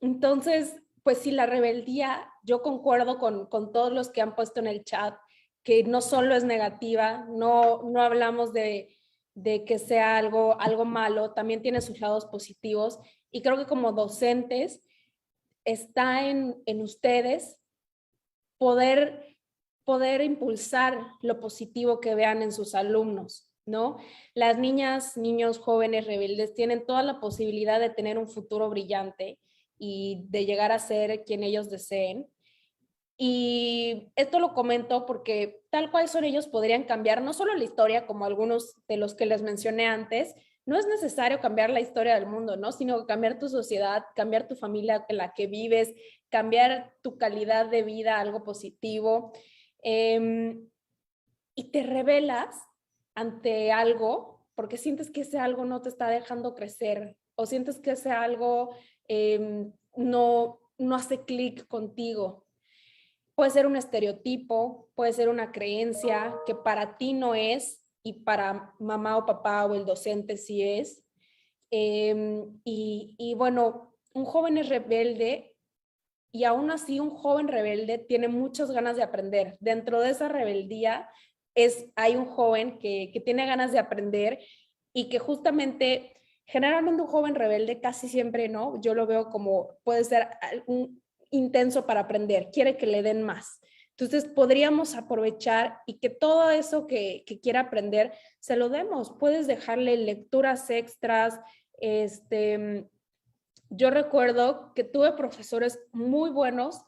S5: Entonces, pues sí, la rebeldía, yo concuerdo con todos los que han puesto en el chat, que no solo es negativa, no hablamos de que sea algo malo, también tiene sus lados positivos, y creo que como docentes está en ustedes poder impulsar lo positivo que vean en sus alumnos, ¿no? Las niñas, niños, jóvenes rebeldes tienen toda la posibilidad de tener un futuro brillante y de llegar a ser quien ellos deseen. Y esto lo comento porque tal cual son ellos podrían cambiar no solo la historia, como algunos de los que les mencioné antes, no es necesario cambiar la historia del mundo, ¿no? Sino cambiar tu sociedad, cambiar tu familia en la que vives, cambiar tu calidad de vida a algo positivo. Y te rebelas ante algo porque sientes que ese algo no te está dejando crecer o sientes que ese algo no hace clic contigo. Puede ser un estereotipo, puede ser una creencia que para ti no es y para mamá o papá o el docente sí es. Y bueno, un joven es rebelde y aún así un joven rebelde tiene muchas ganas de aprender. Dentro de esa rebeldía hay un joven que tiene ganas de aprender y que justamente, generalmente un joven rebelde casi siempre, ¿no? Yo lo veo como puede ser un intenso para aprender, quiere que le den más. Entonces podríamos aprovechar y que todo eso que quiera aprender se lo demos. Puedes dejarle lecturas extras. Yo recuerdo que tuve profesores muy buenos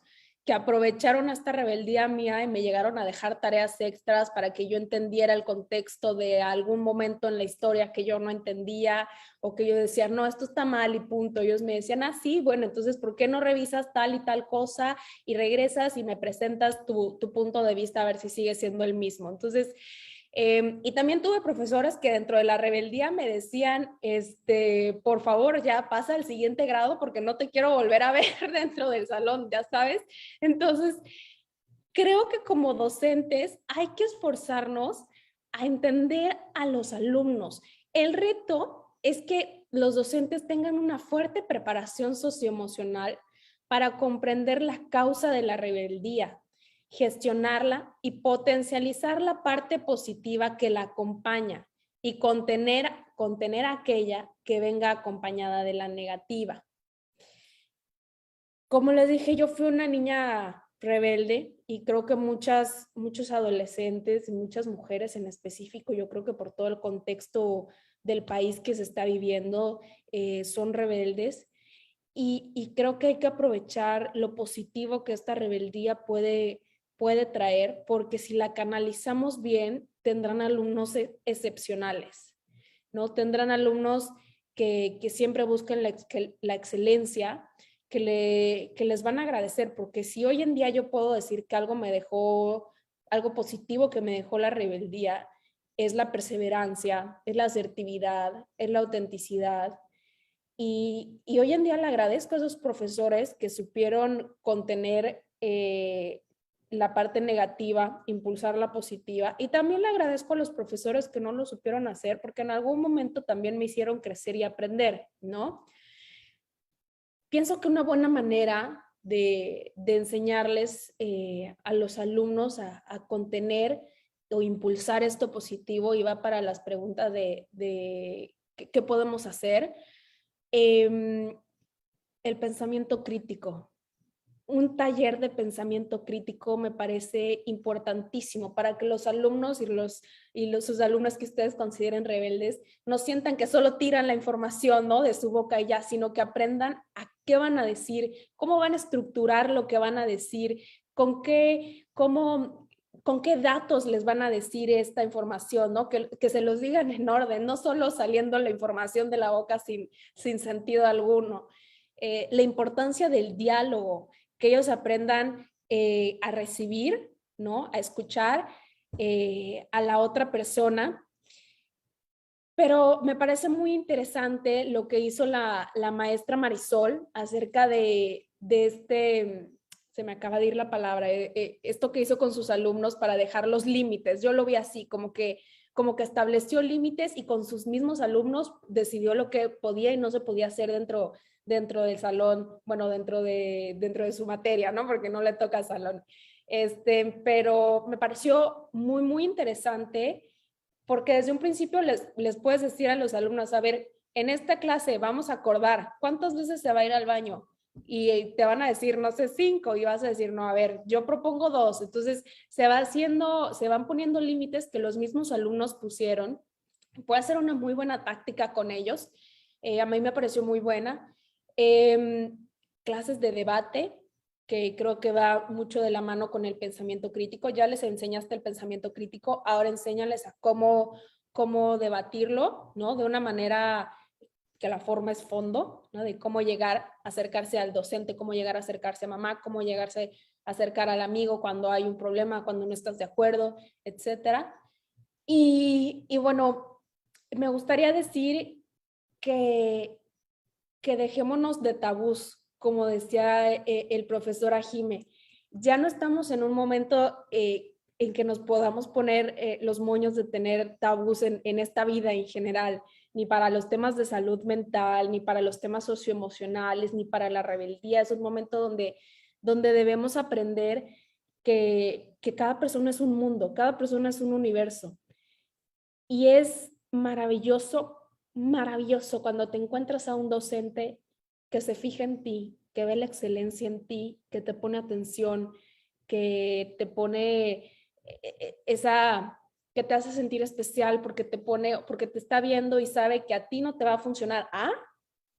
S5: que aprovecharon esta rebeldía mía y me llegaron a dejar tareas extras para que yo entendiera el contexto de algún momento en la historia que yo no entendía o que yo decía, no, esto está mal y punto. Ellos me decían, ah, sí, bueno, entonces, ¿por qué no revisas tal y tal cosa y regresas y me presentas tu punto de vista a ver si sigue siendo el mismo? Entonces, y también tuve profesores que dentro de la rebeldía me decían, por favor, ya pasa al siguiente grado porque no te quiero volver a ver dentro del salón, ya sabes. Entonces, creo que como docentes hay que esforzarnos a entender a los alumnos. El reto es que los docentes tengan una fuerte preparación socioemocional para comprender la causa de la rebeldía, gestionarla y potencializar la parte positiva que la acompaña y contener aquella que venga acompañada de la negativa. Como les dije, yo fui una niña rebelde y creo que muchos adolescentes y muchas mujeres en específico, yo creo que por todo el contexto del país que se está viviendo, son rebeldes. Y creo que hay que aprovechar lo positivo que esta rebeldía puede traer, porque si la canalizamos bien, tendrán alumnos excepcionales, ¿no? Tendrán alumnos que siempre busquen la excelencia, que les van a agradecer, porque si hoy en día yo puedo decir que algo positivo que me dejó la rebeldía, es la perseverancia, es la asertividad, es la autenticidad. Y hoy en día le agradezco a esos profesores que supieron contener la parte negativa, impulsar la positiva, y también le agradezco a los profesores que no lo supieron hacer porque en algún momento también me hicieron crecer y aprender, ¿no? Pienso que una buena manera de enseñarles a los alumnos a contener o impulsar esto positivo, y va para las preguntas de qué podemos hacer, el pensamiento crítico. Un taller de pensamiento crítico me parece importantísimo para que los alumnos sus alumnas que ustedes consideren rebeldes no sientan que solo tiran la información, ¿no?, de su boca y ya, sino que aprendan a qué van a decir, cómo van a estructurar lo que van a decir, con qué datos les van a decir esta información, ¿no? Que se los digan en orden, no solo saliendo la información de la boca sin sentido alguno. La importancia del diálogo, que ellos aprendan a recibir, ¿no? A escuchar a la otra persona. Pero me parece muy interesante lo que hizo la maestra Marisol acerca de este, se me acaba de ir la palabra, esto que hizo con sus alumnos para dejar los límites. Yo lo vi así, como que estableció límites y con sus mismos alumnos decidió lo que podía y no se podía hacer dentro del salón, bueno, dentro de su materia, ¿no? Porque no le toca salón. Pero me pareció muy, muy interesante porque desde un principio les puedes decir a los alumnos, a ver, en esta clase vamos a acordar cuántas veces se va a ir al baño y te van a decir, no sé, 5 y vas a decir, no, a ver, yo propongo 2. Entonces se van poniendo límites que los mismos alumnos pusieron. Puede ser una muy buena táctica con ellos. A mí me pareció muy buena. Clases de debate, que creo que va mucho de la mano con el pensamiento crítico. Ya les enseñaste el pensamiento crítico, ahora enséñales a cómo debatirlo, ¿no? De una manera que la forma es fondo, ¿no? De cómo llegar a acercarse al docente, cómo llegar a acercarse a mamá, cómo llegarse a acercar al amigo cuando hay un problema, cuando no estás de acuerdo, etcétera. Y bueno, me gustaría decir que dejémonos de tabús, como decía el profesor Ajime. Ya no estamos en un momento en que nos podamos poner los moños de tener tabús en esta vida en general, ni para los temas de salud mental, ni para los temas socioemocionales, ni para la rebeldía. Es un momento donde debemos aprender que cada persona es un mundo, cada persona es un universo. Y es maravilloso, maravilloso cuando te encuentras a un docente que se fija en ti, que ve la excelencia en ti, que te pone atención, que te pone que te hace sentir especial porque te está viendo y sabe que a ti no te va a funcionar A,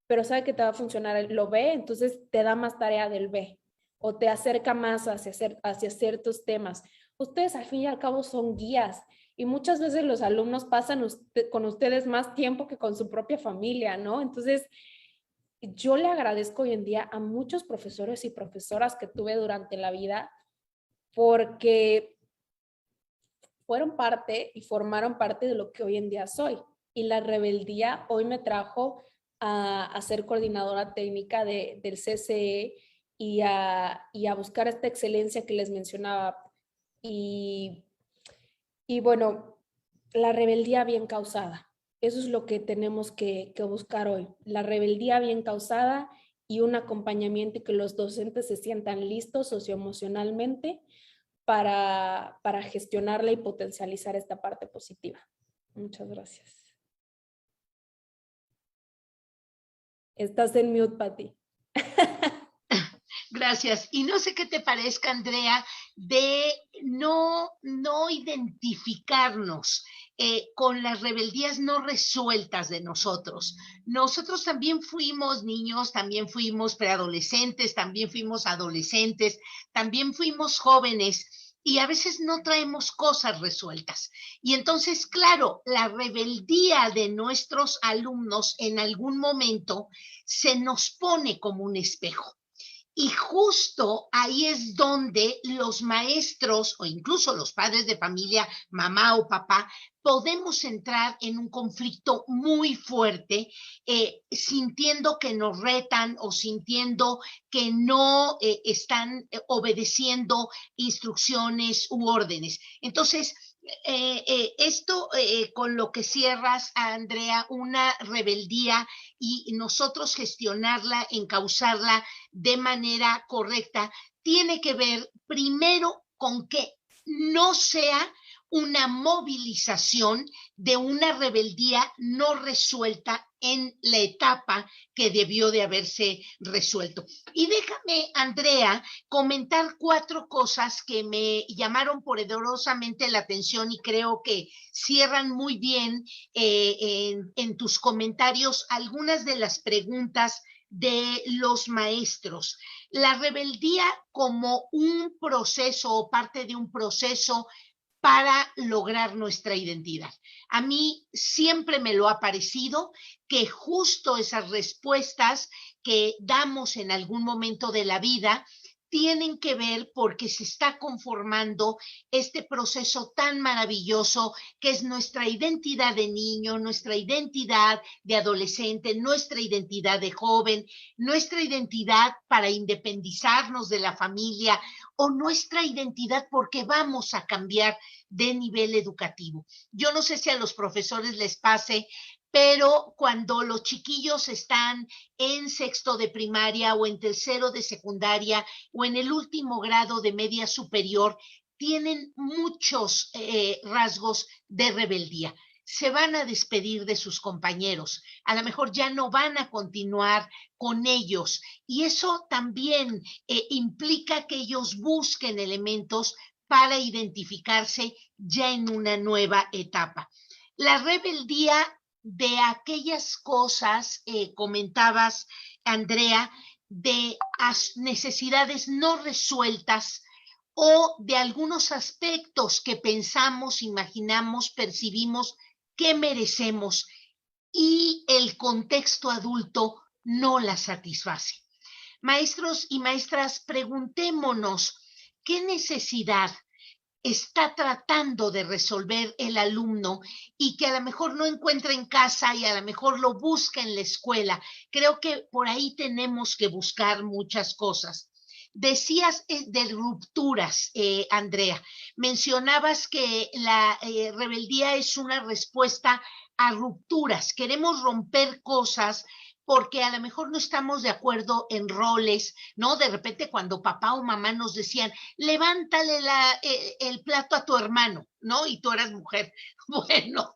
S5: pero sabe que te va a funcionar lo B, entonces te da más tarea del B o te acerca más hacia ciertos temas. Ustedes al fin y al cabo son guías y muchas veces los alumnos pasan con ustedes más tiempo que con su propia familia, ¿no? Entonces, yo le agradezco hoy en día a muchos profesores y profesoras que tuve durante la vida porque fueron parte y formaron parte de lo que hoy en día soy. Y la rebeldía hoy me trajo a ser coordinadora técnica del CCE y a buscar esta excelencia que les mencionaba. Y bueno, la rebeldía bien causada. Eso es lo que tenemos que buscar hoy. La rebeldía bien causada y un acompañamiento y que los docentes se sientan listos socioemocionalmente para gestionarla y potencializar esta parte positiva. Muchas gracias. Estás en mute, Pati.
S1: Gracias. Y no sé qué te parezca, Andrea, de no identificarnos con las rebeldías no resueltas de nosotros. Nosotros también fuimos niños, también fuimos preadolescentes, también fuimos adolescentes, también fuimos jóvenes y a veces no traemos cosas resueltas. Y entonces, claro, la rebeldía de nuestros alumnos en algún momento se nos pone como un espejo. Y justo ahí es donde los maestros o incluso los padres de familia, mamá o papá, podemos entrar en un conflicto muy fuerte, sintiendo que nos retan o sintiendo que no están obedeciendo instrucciones u órdenes. Entonces, esto con lo que cierras, Andrea, una rebeldía y nosotros gestionarla, encauzarla de manera correcta, tiene que ver primero con que no sea una movilización de una rebeldía no resuelta en la etapa que debió de haberse resuelto. Y déjame, Andrea, comentar 4 cosas que me llamaron poderosamente la atención y creo que cierran muy bien en tus comentarios algunas de las preguntas de los maestros. la rebeldía como un proceso o parte de un proceso para lograr nuestra identidad. A mí siempre me lo ha parecido que justo esas respuestas que damos en algún momento de la vida tienen que ver porque se está conformando este proceso tan maravilloso que es nuestra identidad de niño, nuestra identidad de adolescente, nuestra identidad de joven, nuestra identidad para independizarnos de la familia o nuestra identidad porque vamos a cambiar de nivel educativo. Yo no sé si a los profesores les pase, pero cuando los chiquillos están en sexto de primaria o en tercero de secundaria o en el último grado de media superior, tienen muchos rasgos de rebeldía. Se van a despedir de sus compañeros, a lo mejor ya no van a continuar con ellos y eso también implica que ellos busquen elementos para identificarse ya en una nueva etapa. La rebeldía de aquellas cosas, comentabas, Andrea, de necesidades no resueltas o de algunos aspectos que pensamos, imaginamos, percibimos que merecemos y el contexto adulto no la satisface. Maestros y maestras, preguntémonos, ¿qué necesidad está tratando de resolver el alumno y que a lo mejor no encuentra en casa y a lo mejor lo busca en la escuela? Creo que por ahí tenemos que buscar muchas cosas. Decías de rupturas, Andrea. Mencionabas que la rebeldía es una respuesta a rupturas. Queremos romper cosas porque a lo mejor no estamos de acuerdo en roles, ¿no? De repente cuando papá o mamá nos decían, levántale el plato a tu hermano, ¿no? Y tú eras mujer. Bueno,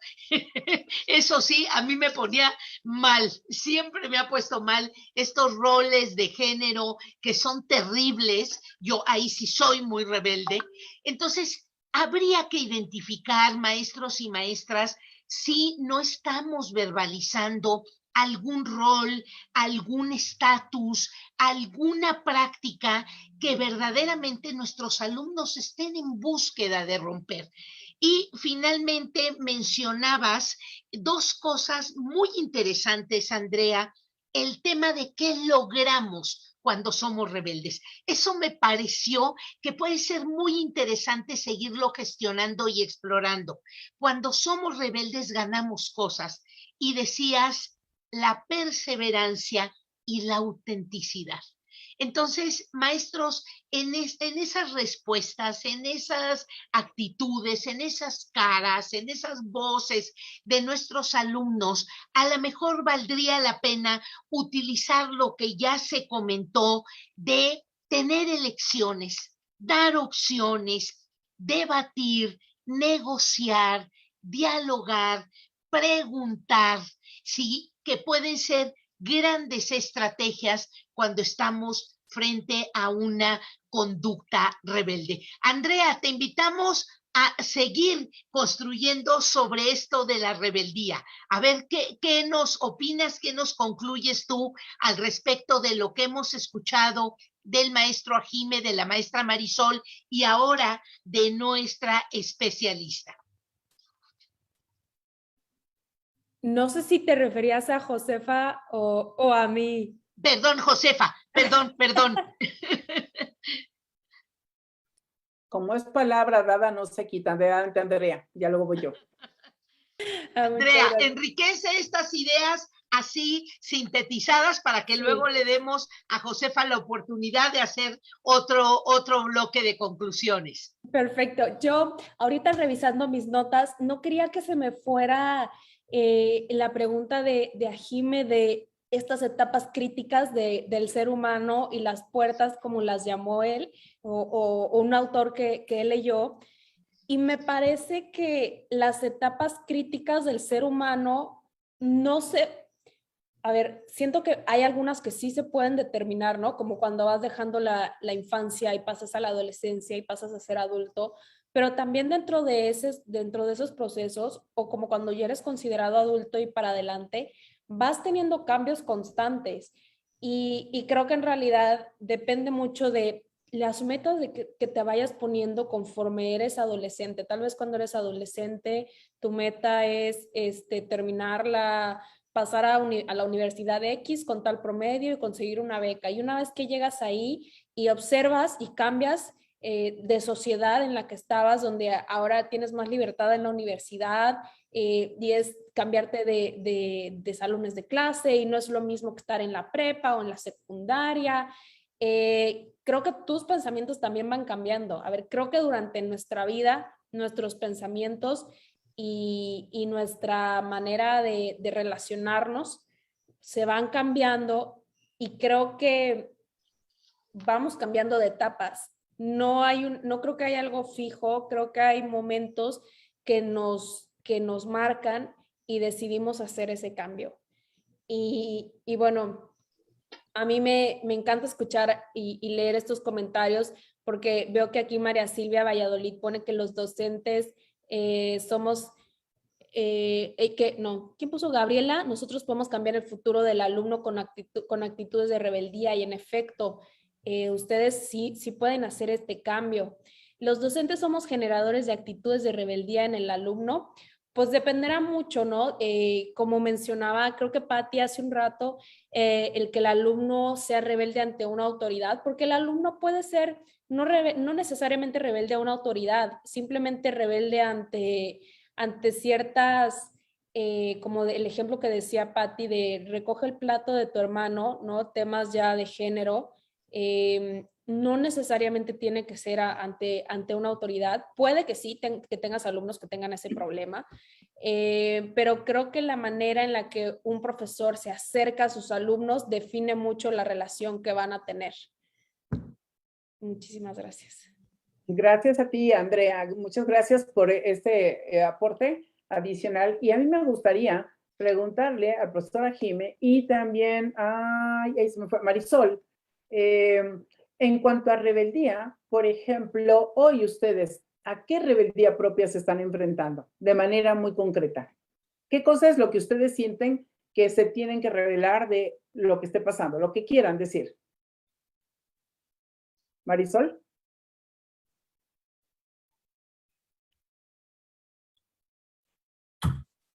S1: eso sí, a mí me ponía mal, siempre me ha puesto mal estos roles de género que son terribles. Yo ahí sí soy muy rebelde. Entonces, habría que identificar, maestros y maestras, si no estamos verbalizando algún rol, algún estatus, alguna práctica que verdaderamente nuestros alumnos estén en búsqueda de romper. Y finalmente mencionabas dos cosas muy interesantes, Andrea, el tema de qué logramos cuando somos rebeldes. Eso me pareció que puede ser muy interesante seguirlo gestionando y explorando. Cuando somos rebeldes ganamos cosas y decías la perseverancia y la autenticidad. Entonces, maestros, en esas respuestas, en esas actitudes, en esas caras, en esas voces de nuestros alumnos, a lo mejor valdría la pena utilizar lo que ya se comentó de tener elecciones, dar opciones, debatir, negociar, dialogar, preguntar, ¿sí? Que pueden ser grandes estrategias cuando estamos frente a una conducta rebelde. Andrea, te invitamos a seguir construyendo sobre esto de la rebeldía. A ver, ¿qué nos opinas, qué nos concluyes tú al respecto de lo que hemos escuchado del maestro Ajime, de la maestra Marisol y ahora de nuestra especialista?
S5: No sé si te referías a Josefa o a mí.
S1: Perdón, Josefa, perdón.
S2: Como es palabra dada, no se quita. Adelante, Andrea, ya luego voy yo.
S1: Andrea, enriquece estas ideas así sintetizadas para que luego le demos a Josefa la oportunidad de hacer otro bloque de conclusiones.
S5: Perfecto. Yo ahorita revisando mis notas, no quería que se me fuera la pregunta de Ajime de estas etapas críticas del ser humano y las puertas, como las llamó él, o un autor que él leyó. Y me parece que las etapas críticas del ser humano no se... A ver, siento que hay algunas que sí se pueden determinar, ¿no? Como cuando vas dejando la infancia y pasas a la adolescencia y pasas a ser adulto, pero también dentro de esos procesos, o como cuando ya eres considerado adulto y para adelante, vas teniendo cambios constantes. Y creo que en realidad depende mucho de las metas de que te vayas poniendo conforme eres adolescente. Tal vez cuando eres adolescente, tu meta es pasar a la universidad X con tal promedio y conseguir una beca. Y una vez que llegas ahí y observas y cambias de sociedad en la que estabas, donde ahora tienes más libertad en la universidad, y es cambiarte de salones de clase y no es lo mismo que estar en la prepa o en la secundaria. Creo que tus pensamientos también van cambiando. A ver, creo que durante nuestra vida, nuestros pensamientos y nuestra manera de relacionarnos se van cambiando y creo que vamos cambiando de etapas. No creo que haya algo fijo, creo que hay momentos que nos marcan y decidimos hacer ese cambio. Y bueno, a mí me encanta escuchar y leer estos comentarios porque veo que aquí María Silvia Valladolid pone que los docentes somos, ¿quién puso? Gabriela, nosotros podemos cambiar el futuro del alumno con actitudes de rebeldía y en efecto, ustedes sí pueden hacer este cambio. Los docentes somos generadores de actitudes de rebeldía en el alumno. Pues dependerá mucho, ¿no? Como mencionaba, creo que Patti hace un rato, el que el alumno sea rebelde ante una autoridad, porque el alumno puede ser no necesariamente rebelde a una autoridad, simplemente rebelde ante ciertas, como el ejemplo que decía Patti de recoge el plato de tu hermano, ¿no? Temas ya de género. No necesariamente tiene que ser ante una autoridad. Puede que sí, que tengas alumnos que tengan ese problema, pero creo que la manera en la que un profesor se acerca a sus alumnos define mucho la relación que van a tener. Muchísimas gracias.
S2: Gracias a ti, Andrea. Muchas gracias por este aporte adicional. Y a mí me gustaría preguntarle al profesor Jime y también a Marisol, en cuanto a rebeldía, por ejemplo, hoy ustedes, ¿a qué rebeldía propia se están enfrentando? De manera muy concreta. ¿Qué cosa es lo que ustedes sienten que se tienen que revelar de lo que esté pasando? Lo que quieran decir. Marisol.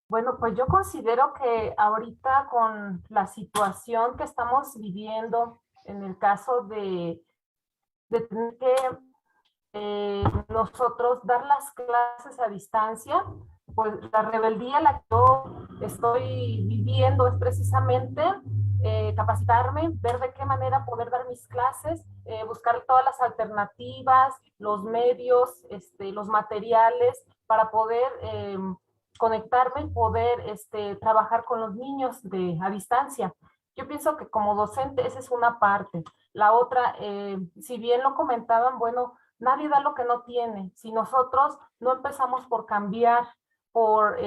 S3: Bueno, pues yo considero que ahorita con la situación que estamos viviendo, en el caso de tener que nosotros dar las clases a distancia, pues la rebeldía la que yo estoy viviendo es precisamente capacitarme, ver de qué manera poder dar mis clases, buscar todas las alternativas, los medios, los materiales para poder conectarme y poder trabajar con los niños a distancia. Yo pienso que como docente esa es una parte. La otra, si bien lo comentaban, bueno, nadie da lo que no tiene. Si nosotros no empezamos por cambiar, por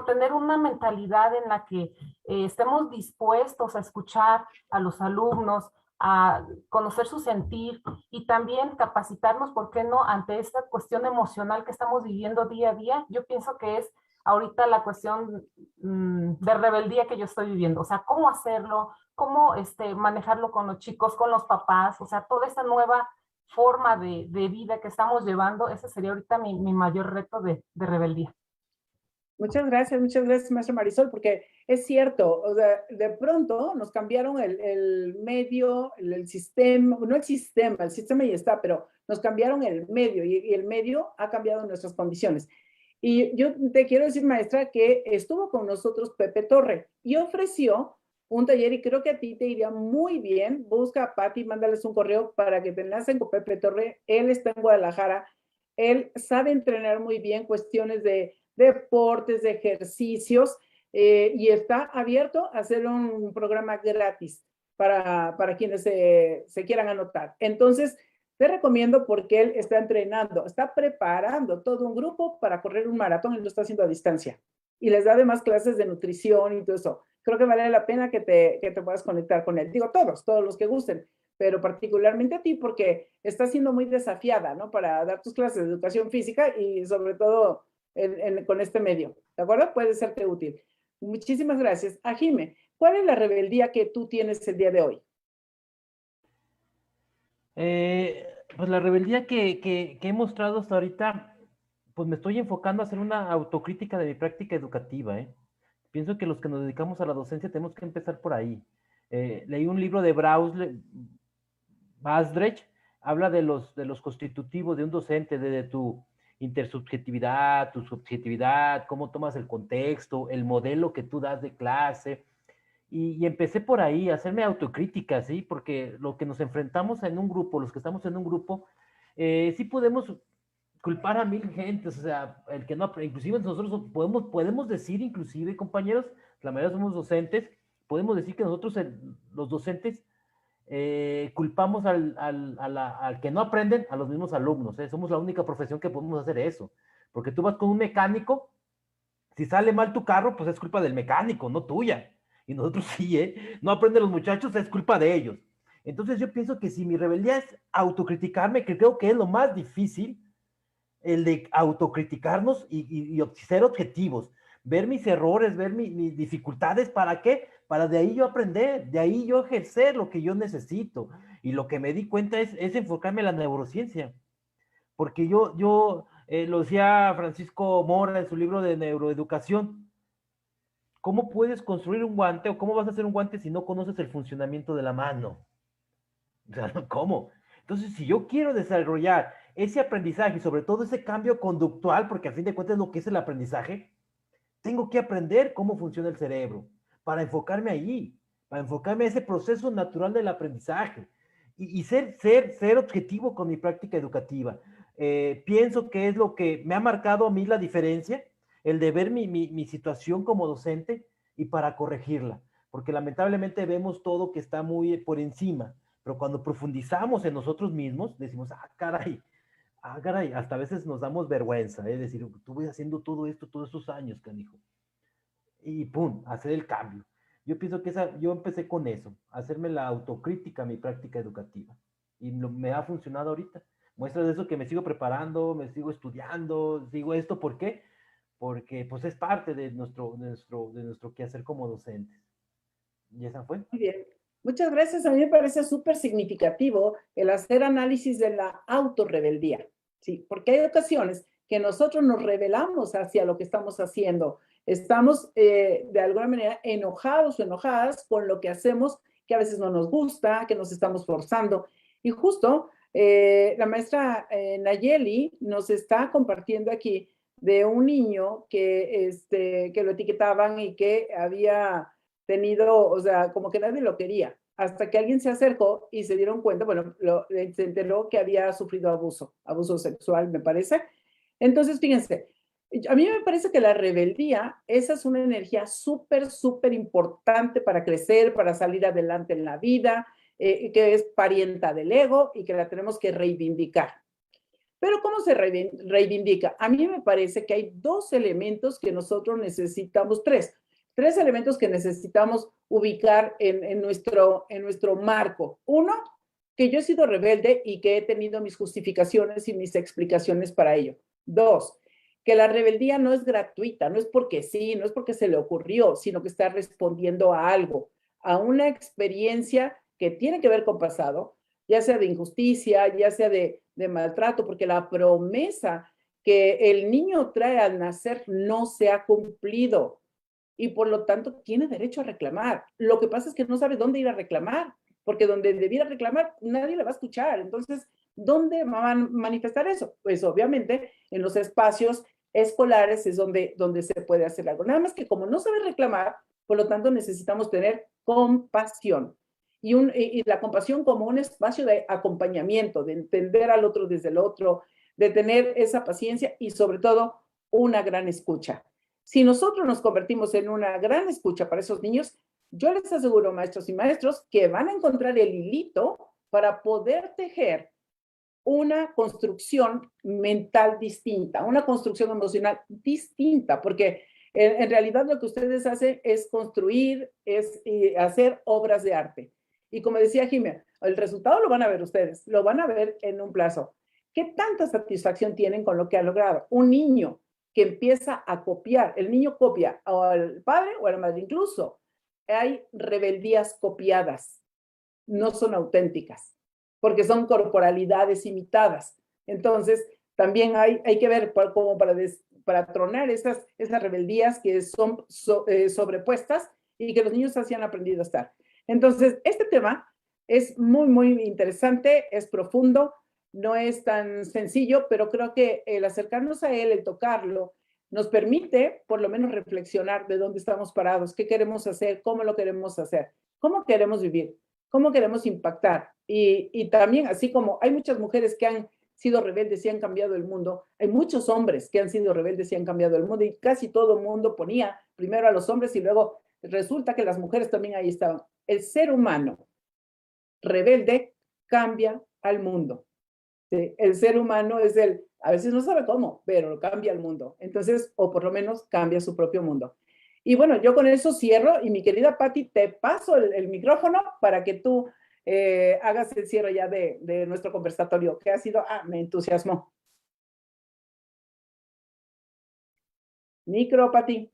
S3: tener una mentalidad en la que estemos dispuestos a escuchar a los alumnos, a conocer su sentir y también capacitarnos, ¿por qué no?, ante esta cuestión emocional que estamos viviendo día a día. Yo pienso que es ahorita la cuestión de rebeldía que yo estoy viviendo. O sea, cómo hacerlo, cómo manejarlo con los chicos, con los papás, o sea, toda esta nueva forma de vida que estamos llevando, ese sería ahorita mi mayor reto de rebeldía.
S2: Muchas gracias, maestra Marisol, porque es cierto, o sea, de pronto nos cambiaron el medio, el sistema, no el sistema ya está, pero nos cambiaron el medio y el medio ha cambiado nuestras condiciones. Y yo te quiero decir, maestra, que estuvo con nosotros Pepe Torre y ofreció un taller y creo que a ti te iría muy bien. Busca a Patti, mándales un correo para que te enlacen con Pepe Torre. Él está en Guadalajara, él sabe entrenar muy bien cuestiones de deportes, de ejercicios, y está abierto a hacer un programa gratis para quienes se quieran anotar. Entonces, te recomiendo porque él está entrenando, está preparando todo un grupo para correr un maratón y lo está haciendo a distancia. Y les da además clases de nutrición y todo eso. Creo que vale la pena que te puedas conectar con él. Digo, todos los que gusten, pero particularmente a ti porque estás siendo muy desafiada, ¿no? Para dar tus clases de educación física y sobre todo con este medio, ¿de acuerdo? Puede serte útil. Muchísimas gracias. A Jime, ¿Cuál es la rebeldía que tú tienes el día de hoy?
S4: Pues la rebeldía que he mostrado hasta ahorita, pues me estoy enfocando a hacer una autocrítica de mi práctica educativa, ¿eh? Pienso que los que nos dedicamos a la docencia tenemos que empezar por ahí. Leí un libro de Basdrech, habla de los constitutivos de un docente, de tu intersubjetividad, tu subjetividad, cómo tomas el contexto, el modelo que tú das de clase. Y empecé por ahí, a hacerme autocrítica, ¿sí? Porque lo que nos enfrentamos en un grupo, los que estamos en un grupo, sí podemos culpar a mil gentes, o sea, el que no, inclusive nosotros podemos decir, inclusive, compañeros, la mayoría somos docentes, podemos decir que nosotros, los docentes, culpamos al que no aprenden, a los mismos alumnos, ¿eh? Somos la única profesión que podemos hacer eso, porque tú vas con un mecánico, si sale mal tu carro, pues es culpa del mecánico, no tuya. Y nosotros sí, ¿eh? No aprenden los muchachos, es culpa de ellos. Entonces yo pienso que si mi rebeldía es autocriticarme, que creo que es lo más difícil, el de autocriticarnos y ser objetivos, ver mis errores, ver mis dificultades, ¿para qué? Para de ahí yo aprender, de ahí yo ejercer lo que yo necesito. Y lo que me di cuenta es enfocarme en la neurociencia, porque yo lo decía Francisco Mora en su libro de neuroeducación, ¿cómo puedes construir un guante o cómo vas a hacer un guante si no conoces el funcionamiento de la mano? O sea, ¿cómo? Entonces, si yo quiero desarrollar ese aprendizaje y sobre todo ese cambio conductual, porque al fin de cuentas es lo que es el aprendizaje, tengo que aprender cómo funciona el cerebro para enfocarme allí, para enfocarme a ese proceso natural del aprendizaje y ser objetivo con mi práctica educativa. Pienso que es lo que me ha marcado a mí la diferencia, el de ver mi situación como docente y para corregirla, porque lamentablemente vemos todo que está muy por encima, pero cuando profundizamos en nosotros mismos, decimos, ah, caray, hasta a veces nos damos vergüenza, es decir, estuve haciendo todo esto todos esos años, canijo, y pum, hacer el cambio. Yo pienso que yo empecé con eso, hacerme la autocrítica a mi práctica educativa, y me ha funcionado ahorita. Muestra de eso que me sigo preparando, me sigo estudiando, sigo esto, ¿por qué? Porque pues es parte de nuestro quehacer como docentes. Y esa fue.
S2: Muy bien. Muchas gracias. A mí me parece súper significativo el hacer análisis de la autorrebeldía, ¿sí? Porque hay ocasiones que nosotros nos rebelamos hacia lo que estamos haciendo. Estamos de alguna manera enojados o enojadas con lo que hacemos, que a veces no nos gusta, que nos estamos forzando. Y justo la maestra Nayeli nos está compartiendo aquí de un niño que lo etiquetaban y que había tenido, o sea, como que nadie lo quería, hasta que alguien se acercó y se dieron cuenta, bueno, se enteró que había sufrido abuso sexual, me parece. Entonces, fíjense, a mí me parece que la rebeldía, esa es una energía súper, súper importante para crecer, para salir adelante en la vida, que es parienta del ego y que la tenemos que reivindicar. Pero ¿cómo se reivindica? A mí me parece que hay dos elementos que nosotros necesitamos, tres elementos que necesitamos ubicar en nuestro marco. Uno, que yo he sido rebelde y que he tenido mis justificaciones y mis explicaciones para ello. Dos, que la rebeldía no es gratuita, no es porque sí, no es porque se le ocurrió, sino que está respondiendo a algo, a una experiencia que tiene que ver con pasado, ya sea de injusticia, ya sea de maltrato, porque la promesa que el niño trae al nacer no se ha cumplido y por lo tanto tiene derecho a reclamar. Lo que pasa es que no sabe dónde ir a reclamar, porque donde debiera reclamar nadie le va a escuchar. Entonces, ¿dónde va a manifestar eso? Pues obviamente en los espacios escolares es donde se puede hacer algo. Nada más que como no sabe reclamar, por lo tanto necesitamos tener compasión. Y la compasión como un espacio de acompañamiento, de entender al otro desde el otro, de tener esa paciencia y sobre todo una gran escucha. Si nosotros nos convertimos en una gran escucha para esos niños, yo les aseguro, maestros y maestros, que van a encontrar el hilito para poder tejer una construcción mental distinta, una construcción emocional distinta, porque en realidad lo que ustedes hacen es construir, es hacer obras de arte. Y como decía Jimena, el resultado lo van a ver ustedes, lo van a ver en un plazo. ¿Qué tanta satisfacción tienen con lo que ha logrado? Un niño que empieza a copiar, el niño copia al padre o a la madre, incluso hay rebeldías copiadas, no son auténticas, porque son corporalidades imitadas. Entonces, también hay que ver como para tronar esas rebeldías que son sobrepuestas y que los niños así han aprendido a estar. Entonces, este tema es muy, muy interesante, es profundo, no es tan sencillo, pero creo que el acercarnos a él, el tocarlo, nos permite por lo menos reflexionar de dónde estamos parados, qué queremos hacer, cómo lo queremos hacer, cómo queremos vivir, cómo queremos impactar. Y también, así como hay muchas mujeres que han sido rebeldes y han cambiado el mundo, hay muchos hombres que han sido rebeldes y han cambiado el mundo, y casi todo el mundo ponía primero a los hombres y luego resulta que las mujeres también ahí estaban. El ser humano rebelde cambia al mundo. ¿Sí? El ser humano es a veces no sabe cómo, pero cambia el mundo. Entonces, o por lo menos cambia su propio mundo. Y bueno, yo con eso cierro, y mi querida Patti, te paso el micrófono para que tú hagas el cierre ya de nuestro conversatorio, que ha sido, me entusiasmó. Micro, Patti.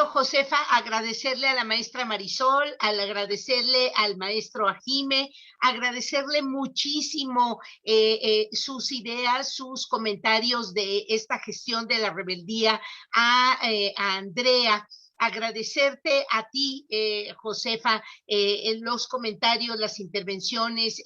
S1: Josefa, agradecerle a la maestra Marisol, al agradecerle al maestro Ajime, agradecerle muchísimo sus ideas, sus comentarios de esta gestión de la rebeldía a Andrea. Agradecerte a ti, Josefa, los comentarios, las intervenciones,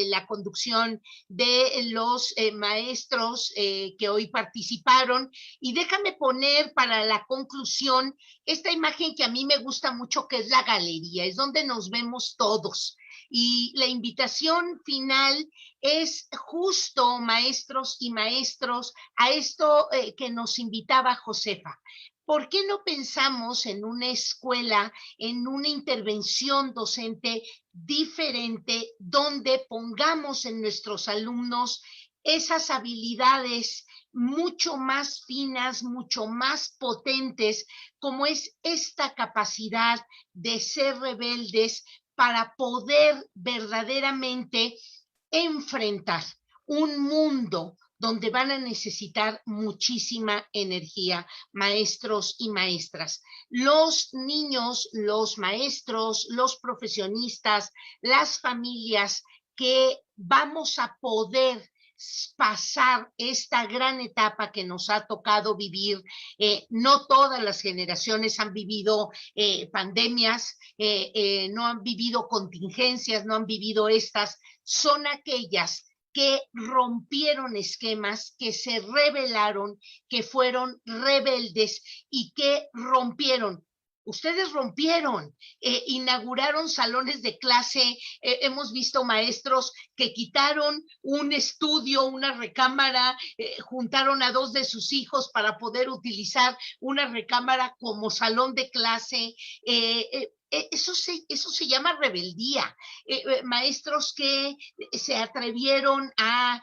S1: la conducción de los maestros que hoy participaron. Y déjame poner para la conclusión esta imagen que a mí me gusta mucho, que es la galería, es donde nos vemos todos. Y la invitación final es justo, maestros y maestros, a esto que nos invitaba Josefa. ¿Por qué no pensamos en una escuela, en una intervención docente diferente, donde pongamos en nuestros alumnos esas habilidades mucho más finas, mucho más potentes, como es esta capacidad de ser rebeldes para poder verdaderamente enfrentar un mundo donde van a necesitar muchísima energía, maestros y maestras. Los niños, los maestros, los profesionistas, las familias que vamos a poder pasar esta gran etapa que nos ha tocado vivir. No todas las generaciones han vivido pandemias, no han vivido contingencias, no han vivido estas. Son aquellas que rompieron esquemas, que se rebelaron, que fueron rebeldes y que rompieron. Ustedes rompieron, inauguraron salones de clase, hemos visto maestros que quitaron un estudio, una recámara, juntaron a 2 de sus hijos para poder utilizar una recámara como salón de clase. Eso se llama rebeldía. Maestros que se atrevieron a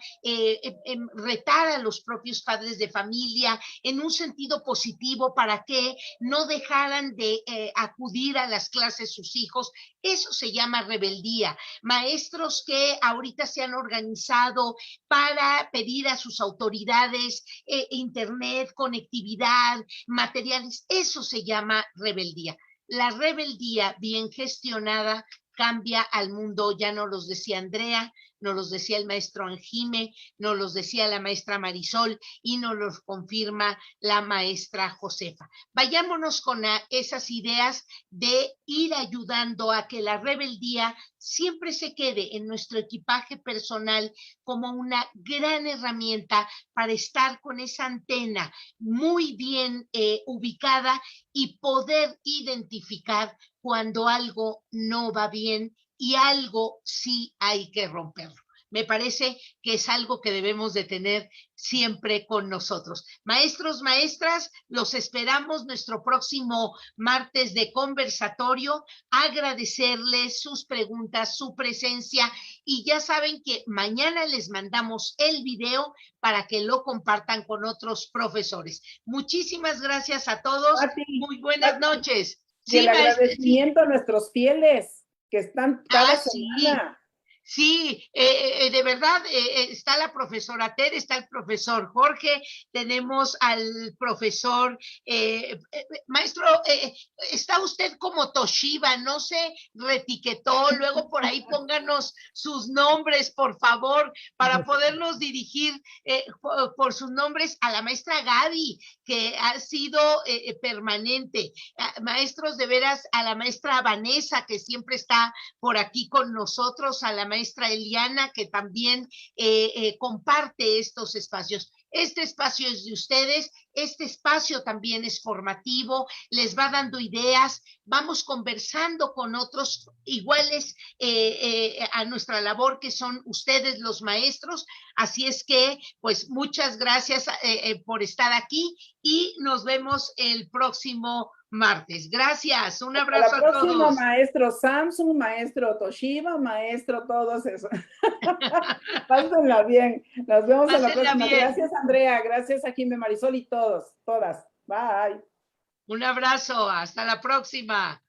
S1: retar a los propios padres de familia en un sentido positivo para que no dejaran de acudir a las clases sus hijos. Eso se llama rebeldía. Maestros que ahorita se han organizado para pedir a sus autoridades internet, conectividad, materiales. Eso se llama rebeldía. La rebeldía bien gestionada cambia al mundo, ya nos los decía Andrea, nos los decía el maestro Anjime, nos los decía la maestra Marisol y nos los confirma la maestra Josefa. Vayámonos con esas ideas de ir ayudando a que la rebeldía siempre se quede en nuestro equipaje personal como una gran herramienta para estar con esa antena muy bien ubicada y poder identificar cuando algo no va bien y algo sí hay que romperlo. Me parece que es algo que debemos de tener siempre con nosotros. Maestros, maestras, los esperamos nuestro próximo martes de conversatorio. Agradecerles sus preguntas, su presencia, y ya saben que mañana les mandamos el video para que lo compartan con otros profesores. Muchísimas gracias a todos. Muy buenas noches.
S2: Y el agradecimiento a nuestros fieles que están cada semana.
S1: Sí, de verdad, está la profesora Ted, está el profesor Jorge, tenemos al profesor, maestro, está usted como Toshiba, no se retiquetó, luego por ahí pónganos sus nombres, por favor, para podernos dirigir por sus nombres a la maestra Gaby, que ha sido permanente, maestros de veras, a la maestra Vanessa, que siempre está por aquí con nosotros, a la maestra Eliana, que también comparte estos espacios. Este espacio es de ustedes, este espacio también es formativo, les va dando ideas, vamos conversando con otros iguales a nuestra labor, que son ustedes los maestros. Así es que, pues, muchas gracias por estar aquí y nos vemos el próximo martes. Gracias, un abrazo
S2: Hasta la
S1: a
S2: próxima,
S1: todos.
S2: maestro Samsung, maestro Toshiba, maestro todos esos. Pásenla bien. Nos vemos a la
S1: Pásenla
S2: próxima.
S1: bien.
S2: Gracias, Andrea. Gracias a Jimé Marisol y todas. Bye.
S1: Un abrazo, hasta la próxima.